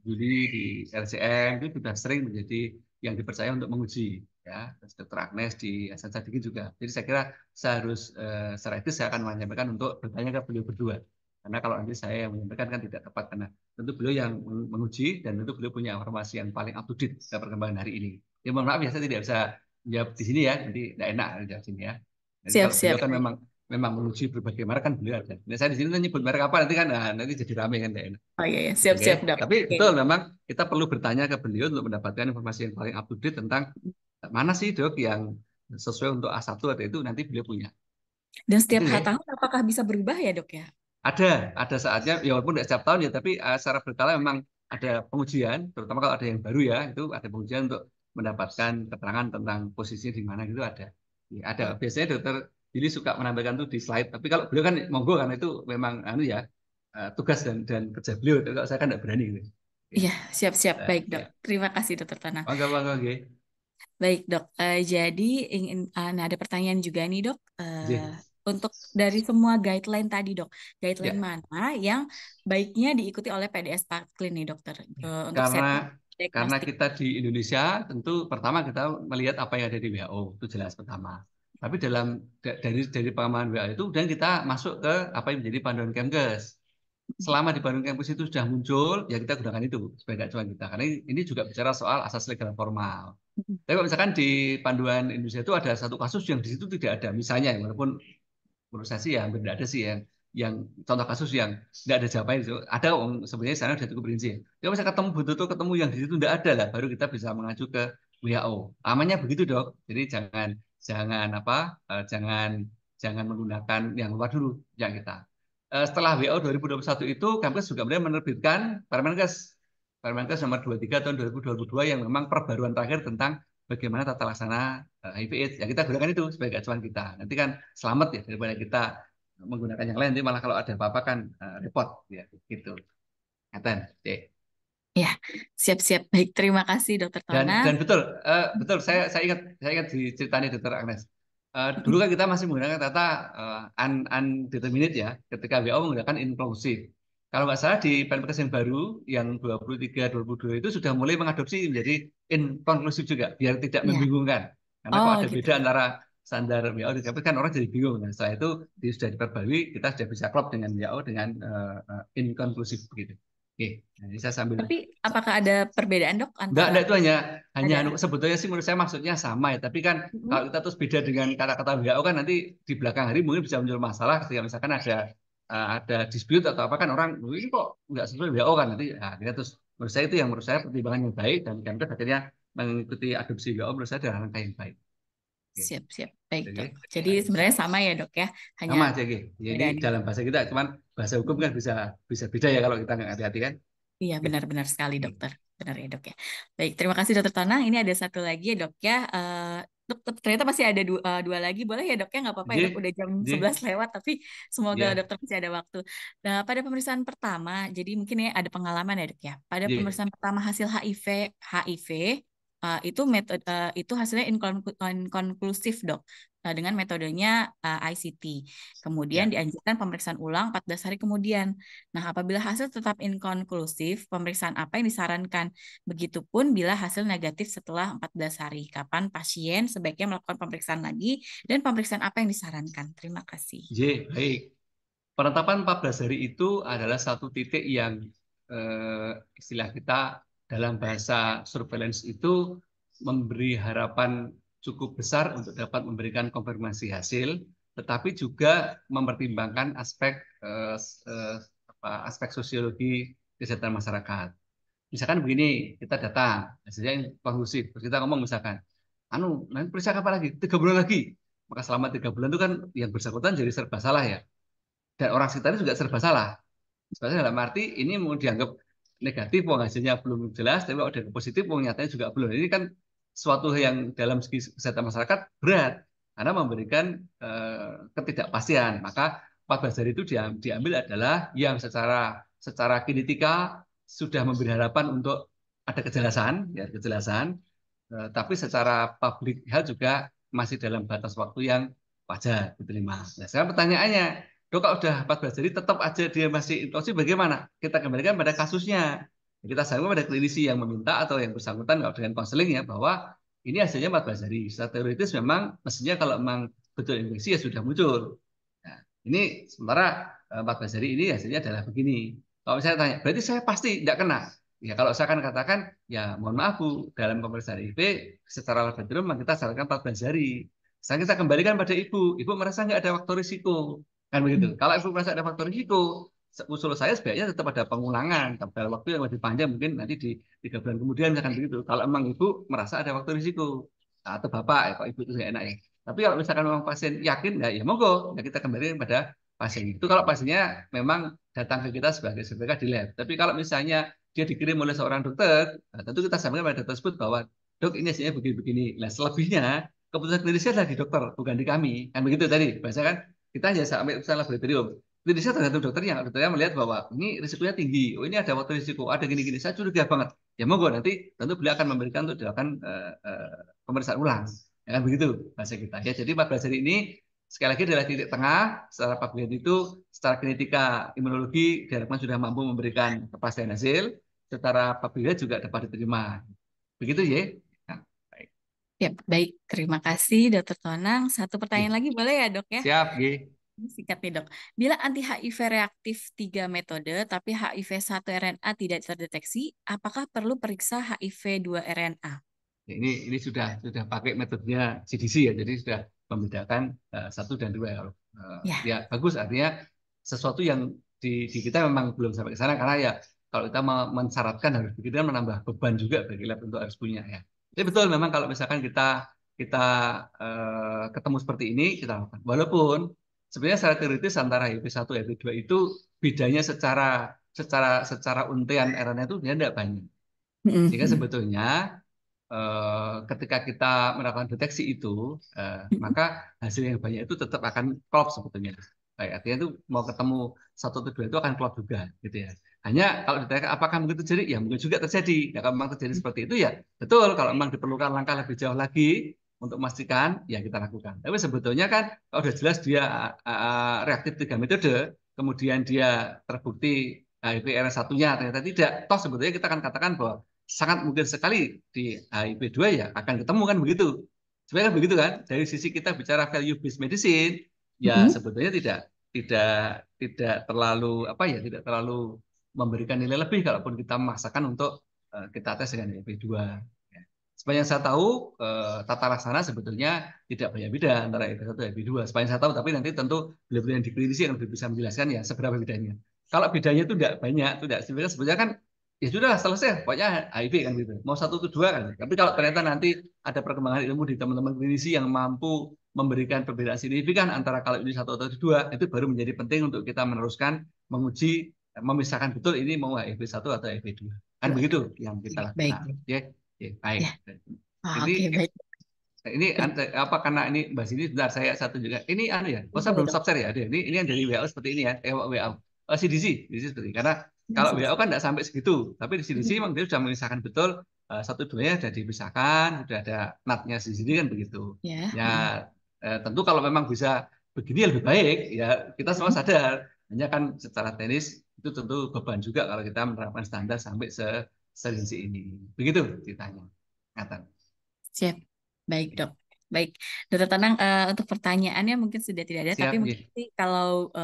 Juli di LCM itu sudah sering menjadi yang dipercaya untuk menguji, ya. Terus Dokter Agnes di Hasan Sadikin juga. Jadi saya kira saya harus secara etis saya akan menyampaikan untuk bertanya ke beliau berdua. Karena kalau nanti saya yang menyampaikan kan tidak tepat karena tentu beliau yang menguji dan tentu beliau punya informasi yang paling up to date pada perkembangan hari ini. Ya mohon maaf ya saya tidak bisa jawab di sini ya, jadi tidak enak jawab sini ya. Jadi kalau beliau Siap-siap. kan memang memang menuju berbagai merek kan beliau ada. Nah, saya di sini tuh nyebut merek apa nanti kan, nah, nanti jadi rame kan tidak enak. Oh iya, ya. Oke, Siap-siap, Dok. tapi Oke. betul memang kita perlu bertanya ke beliau untuk mendapatkan informasi yang paling up to date tentang mana sih dok yang sesuai untuk A1 atau itu nanti beliau punya. Dan Itu setiap ya. tahun apakah bisa berubah ya, Dok ya? Ada saatnya, ya walaupun tidak setiap tahun ya, tapi secara berkala memang ada pengujian, terutama kalau ada yang baru ya, itu ada pengujian untuk mendapatkan keterangan tentang posisinya di mana itu ada. Ya, ada. Oh, Biasanya dokter Billy suka menampilkan tuh di slide, tapi kalau beliau kan monggo karena itu memang anu ya tugas dan kerja beliau. Kalau saya kan tidak berani gitu. Oke. iya, siap-siap. Baik, Dok. Ya. Terima kasih, Dokter Tanah. Mangga, mangga, oke. Baik, Dok. Jadi nah ada pertanyaan juga nih, Dok. Oke. Untuk dari semua guideline tadi, Dok, guideline Ya, mana yang baiknya diikuti oleh PDS Paklin nih, Dokter, untuk karena setting karena diagnostik. kita di Indonesia tentu pertama kita melihat apa yang ada di WHO itu jelas pertama. Tapi dari pengaman WHO itu dan kita masuk ke apa yang menjadi panduan Kemkes. Selama di panduan Kemkes itu sudah muncul, ya kita gunakan itu sebagai acuan kita. Karena ini juga bicara soal asas legal formal. Tapi kalau misalkan di panduan Indonesia itu ada satu kasus yang di situ tidak ada, misalnya walaupun menurut saya sih ya hampir tidak ada sih yang contoh kasus yang tidak ada jawabannya itu ada sebenarnya sana sudah cukup rinci. Kalau misalnya ketemu betul-betul ketemu yang di situ tidak ada lah, baru kita bisa mengacu ke WHO. Amannya begitu dok. Jadi jangan jangan apa jangan jangan menggunakan yang luar dulu yang kita. Setelah WHO 2021 itu Kemkes juga kemudian menerbitkan Permenkes nomor 23 tahun 2022 yang memang perbaruan terakhir tentang bagaimana tata laksana HIV/AIDS. Ya kita gunakan itu sebagai acuan kita. Nanti kan selamat ya daripada kita menggunakan yang lain. Nanti malah kalau ada apa-apa kan repot ya gitu. Ngaten. Oke. Ya, siap-siap. Baik, terima kasih, Dokter Tona. Dan betul betul saya ingat di ceritanya Dokter Agnes. Dulu kan kita masih menggunakan kata undeterminate ya, ketika WHO menggunakan inklusif. Kalau nggak salah di Permenkes yang baru yang 23/2022 itu sudah mulai mengadopsi menjadi inkonklusif juga biar tidak Ya. membingungkan. Karena kok Oh, ada gitu. beda antara standar WHO dan KPK kan orang jadi bingung. Nah, setelah itu sudah diperbarui, kita sudah bisa klop dengan WHO dengan inkonklusif begitu. Oke, nah, ini saya sambil. Tapi apakah ada perbedaan, Dok, antara Enggak itu hanya ada? sebetulnya sih menurut saya maksudnya sama ya. Tapi kan kalau Mm-mm. kita terus beda dengan kata-kata WHO kan nanti di belakang hari mungkin bisa muncul masalah ketika misalkan ada dispute atau apa kan orang "Loh, ini kok nggak sesuai WHO kan nanti nah, kita terus menurut saya itu yang menurut saya pertimbangan yang baik dan Kemkes akhirnya mengikuti adopsi WHO menurut saya adalah langkah yang baik. Oke. Siap-siap. Baik, Oke. Dok. Jadi sebenarnya sama ya, Dok ya. Hanya Sama aja gitu. Jadi perbedaan. dalam bahasa kita cuman bahasa hukum kan bisa bisa beda ya kalau kita nggak hati-hati kan. Iya, Oke. benar-benar sekali, Oke. Dokter. Benar ya, Dok ya. Baik, terima kasih, Dokter Tanang. Ini ada satu lagi ya, Dok ya. Dok, ternyata masih ada dua lagi. Boleh ya, Dok ya? Nggak apa-apa ya, Oke. Dok. Udah jam Oke. 11 lewat, tapi semoga Ya. dokter masih ada waktu. Nah, pada pemeriksaan pertama, jadi mungkin ya ada pengalaman ya, Dok ya. Pada Ya. pemeriksaan pertama hasil HIV itu metode itu hasilnya inkonklusif, Dok. Dengan metodenya ICT. Kemudian Ya. dianjurkan pemeriksaan ulang 14 hari kemudian. Nah, apabila hasil tetap inkonklusif, pemeriksaan apa yang disarankan? Begitupun bila hasil negatif setelah 14 hari. Kapan pasien sebaiknya melakukan pemeriksaan lagi dan pemeriksaan apa yang disarankan? Terima kasih. Baik. Penetapan 14 hari itu adalah satu titik yang istilah kita dalam bahasa surveillance itu memberi harapan cukup besar untuk dapat memberikan konfirmasi hasil, tetapi juga mempertimbangkan aspek sosiologi kesehatan masyarakat. Misalkan begini, kita datang, hasilnya konklusif, terus kita ngomong misalkan, nanti periksa apa lagi? 3 bulan lagi. Maka selama 3 bulan itu kan yang bersangkutan jadi serba salah ya dan orang sekitarnya juga serba salah. Sebenarnya dalam arti ini mau dianggap negatif, wong hasilnya belum jelas, tapi kalau ada positif, wong nyatanya juga belum. Ini kan suatu yang dalam segi kesehatan masyarakat berat karena memberikan ketidakpastian. Maka 14 hari itu diambil adalah yang secara kinetika sudah memberi harapan untuk ada kejelasan, ya kejelasan, tapi secara public health juga masih dalam batas waktu yang wajar diterima. Nah, sekarang pertanyaannya, dok kalau udah 14 hari tetap aja dia masih intensif bagaimana? Kita kembalikan pada kasusnya. Kita sanggup pada klinisi yang meminta atau yang bersangkutan kalau dengan konseling ya bahwa ini hasilnya 14 hari. Secara teoritis memang mestinya kalau memang betul infeksi ya sudah muncul. Nah, ini sementara 14 hari ini hasilnya adalah begini. Kalau misalnya tanya, berarti saya pasti tidak kena. Ya kalau saya akan katakan, ya mohon maaf Bu, dalam pemeriksaan HIV secara laboratorium memang kita sarankan 14 hari. Sekarang kita kembalikan pada Ibu merasa nggak ada faktor risiko, kan begitu. Hmm. Kalau Ibu merasa ada faktor risiko, usul saya sebaiknya tetap ada pengulangan dalam waktu yang lebih panjang, mungkin nanti di 3 bulan kemudian misalkan begitu. Kalau memang Ibu merasa ada faktor risiko, atau Bapak, ya, kalau Ibu itu nggak enak ya. Tapi kalau misalkan memang pasien yakin, ya monggo, ya kita kembalikan pada pasien itu. Kalau pasiennya memang datang ke kita sebagai di lab. Tapi kalau misalnya dia dikirim oleh seorang dokter, nah, tentu kita sampaikan pada dokter tersebut bahwa dok ini hasilnya begini-begini. Nah selebihnya keputusan klinisnya adalah di dokter, bukan di kami. Kan begitu tadi, bahasa kan kita hanya sampai urusan laboratorium. Klinisnya tergantung dokternya. Dokternya melihat bahwa ini risikonya tinggi, oh ini ada waktu risiko, ada gini-gini. Saya curiga banget. Ya monggo nanti tentu beliau akan memberikan untuk dilakukan pemeriksaan ulang. Ya kan begitu bahasa kita. Ya jadi 14 hari ini sekali lagi adalah titik tengah secara pabrik itu secara kinetika imunologi diharapkan sudah mampu memberikan kepastian hasil secara pabrik juga dapat diterima. Begitu ya. Nah, baik. Ya, baik. Terima kasih, Dokter Tonang. Satu pertanyaan lagi boleh ya, Dok ya? Siap, ya. Ini singkat nih, Dok. Bila anti HIV reaktif 3 metode, tapi HIV 1 RNA tidak terdeteksi, apakah perlu periksa HIV 2 RNA? Ya, ini sudah pakai metodenya CDC ya, jadi sudah membedakan 1 dan 2. Ya. Ya bagus, artinya sesuatu yang di kita memang belum sampai ke sana karena ya kalau kita mensyaratkan harus begitu kan menambah beban juga bagi lab untuk harus punya ya. Jadi betul memang kalau misalkan kita kita ketemu seperti ini kita lakukan. Walaupun sebenarnya secara teoritis antara HIV 1 HIV 2 itu bedanya secara secara secara untaian RNA itu dia tidak banyak. Sehingga Mm-mm. sebetulnya ketika kita melakukan deteksi itu, maka hasil yang banyak itu tetap akan klop sebetulnya. Baik, artinya itu mau ketemu 1 atau 2 itu akan klop juga, gitu ya. Hanya kalau ditanya apakah mungkin terjadi, ya mungkin juga terjadi. Ya, kalau memang terjadi seperti itu ya betul. Kalau memang diperlukan langkah lebih jauh lagi untuk memastikan, ya kita lakukan. Tapi sebetulnya kan kalau sudah jelas dia reaktif 3 metode, kemudian dia terbukti HIV RS1-nya ternyata tidak, toh sebetulnya kita akan katakan bahwa sangat mungkin sekali di HIV 2 ya akan ketemu kan begitu. Sebenarnya kan begitu kan. Dari sisi kita bicara value based medicine, ya Mm-mm. sebetulnya tidak tidak terlalu apa ya, tidak terlalu memberikan nilai lebih kalaupun kita memaksakan untuk kita tes dengan HIV 2. Ya. Sepanjang saya tahu tata laksana sebetulnya tidak banyak beda antara HIV 1 dan HIV 2. Sepanjang saya tahu, tapi nanti tentu beliau-beliau yang di klinisi yang lebih bisa menjelaskan ya seberapa bedanya. Kalau bedanya itu tidak banyak, itu tidak sebenarnya kan ya sudah selesai, pokoknya HIV kan gitu. Mau 1 atau 2 kan. Tapi kalau ternyata nanti ada perkembangan ilmu di teman-teman klinisi yang mampu memberikan perbedaan signifikan antara kalau ini 1 atau 2, itu baru menjadi penting untuk kita meneruskan menguji, memisahkan betul ini mau HIV 1 atau HIV 2. Kan Dua. begitu yang kita Oke, baik. lakukan. Ya, ya, baik. Ya. Ah, Ini oke, baik. ini apa karena ini bahas ini sebentar saya satu juga. Ini anu ya. Oh, saya Boleh, belum Dok. subshare ya. Ada. Ini yang dari WHO seperti ini ya. WHO. CDC seperti ini. Karena Ya, kalau WHO siap-siap. kan tidak sampai segitu, tapi di CDC memang dia sudah memisahkan betul 1 2-nya sudah dipisahkan, sudah ada NAT-nya sendiri kan begitu. Ya. Ya Mm-mm. tentu kalau memang bisa begini ya lebih baik ya kita semua Mm-mm. sadar. Hanya kan secara teknis itu tentu beban juga kalau kita menerapkan standar sampai serinci ini. Begitu ceritanya. Ngatan. Siap. Baik, Dok. Baik. Dokter Tenang, untuk pertanyaannya mungkin sudah tidak ada, tapi Siap, mungkin ya. sih kalau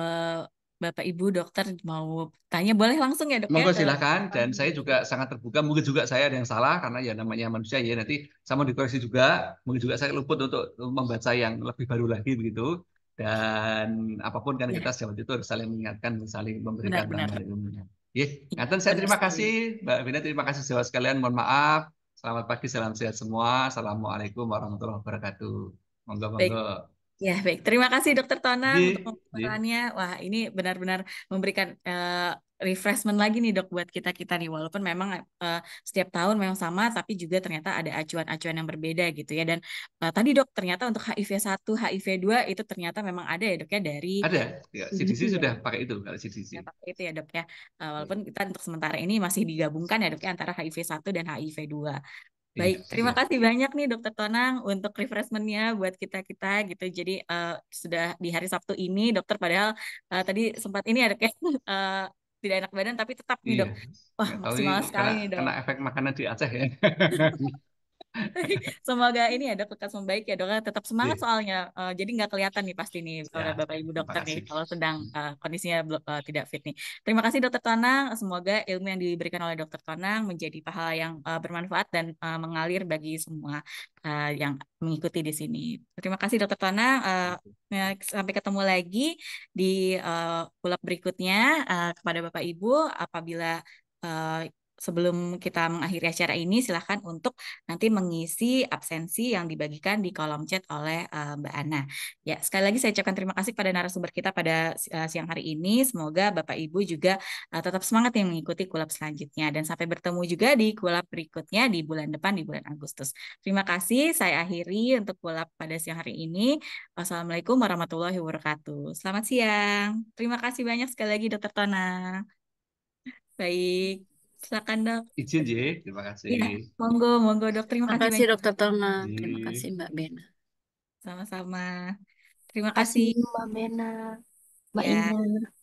Bapak Ibu dokter mau tanya, boleh langsung ya, Dok ya, Monggo ke silakan dan saya juga dokter. sangat terbuka. Mungkin juga saya ada yang salah karena ya namanya manusia ya nanti saya mau dikoreksi juga. Mungkin juga saya luput untuk membaca yang lebih baru lagi begitu. Dan apapun kan kita Ya, sejauh itu harus saling mengingatkan, saling memberikan benar-benar, tambahan Dok. ilmunya. Ya, Iya, ngaten saya benar terima sekali. kasih Mbak Vina, terima kasih saudara sekalian. Mohon maaf. Selamat pagi, salam sehat semua. Assalamualaikum warahmatullahi wabarakatuh. Monggo Baik. monggo. Ya, baik. Terima kasih Dokter Tonang untuk Ji, ji. pemaparannya. Wah, ini benar-benar memberikan refreshment lagi nih dok buat kita-kita nih. Walaupun memang setiap tahun memang sama, tapi juga ternyata ada acuan-acuan yang berbeda gitu ya. Dan tadi dok, ternyata untuk HIV 1, HIV 2 itu ternyata memang ada ya dok ya dari Ada. Ya, CDC CDC ya. sudah pakai itu kalau CDC. Ya, pakai itu ya dok ya. Walaupun kita untuk sementara ini masih digabungkan ya dok ya antara HIV 1 dan HIV 2. Iya, Baik, terima iya. kasih banyak nih Dokter Tonang untuk refreshment-nya buat kita-kita gitu. Jadi sudah di hari Sabtu ini dokter padahal tadi sempat ini ada kayak tidak enak badan tapi tetap nih Iya, dok. Wah, nggak tahu ini maksimal sekali kena nih dok. kena efek makanan di Aceh ya. Semoga ini ya dok lekas membaik ya dok. Tetap semangat Iya, soalnya. Jadi nggak kelihatan nih pasti nih ya, oleh Bapak Ibu terima dokter nih kasih. kalau sedang kondisinya tidak fit nih. Terima kasih Dokter Tonang. Semoga ilmu yang diberikan oleh Dokter Tonang menjadi pahala yang bermanfaat dan mengalir bagi semua yang mengikuti di sini. Terima kasih Dokter Tonang. Ya, sampai ketemu lagi di pulang berikutnya kepada Bapak Ibu apabila eh, sebelum kita mengakhiri acara ini, silahkan untuk nanti mengisi absensi yang dibagikan di kolom chat oleh Mbak Ana. Ya, sekali lagi saya ucapkan terima kasih pada narasumber kita pada siang hari ini. Semoga Bapak Ibu juga tetap semangat yang mengikuti kulap selanjutnya. Dan sampai bertemu juga di kulap berikutnya di bulan depan, di bulan Agustus. Terima kasih, saya akhiri untuk kulap pada siang hari ini. Wassalamualaikum warahmatullahi wabarakatuh. Selamat siang. Terima kasih banyak sekali lagi, Dokter Tona. Baik, silakan dok. Izin ya, terima kasih. Iya, monggo, monggo dok. Terima kasih Makasih banyak. Dokter Tona. Terima kasih Di Mbak Bena. Sama-sama. Terima Makasih kasih. Mbak Bena, Mbak Ina. Ya.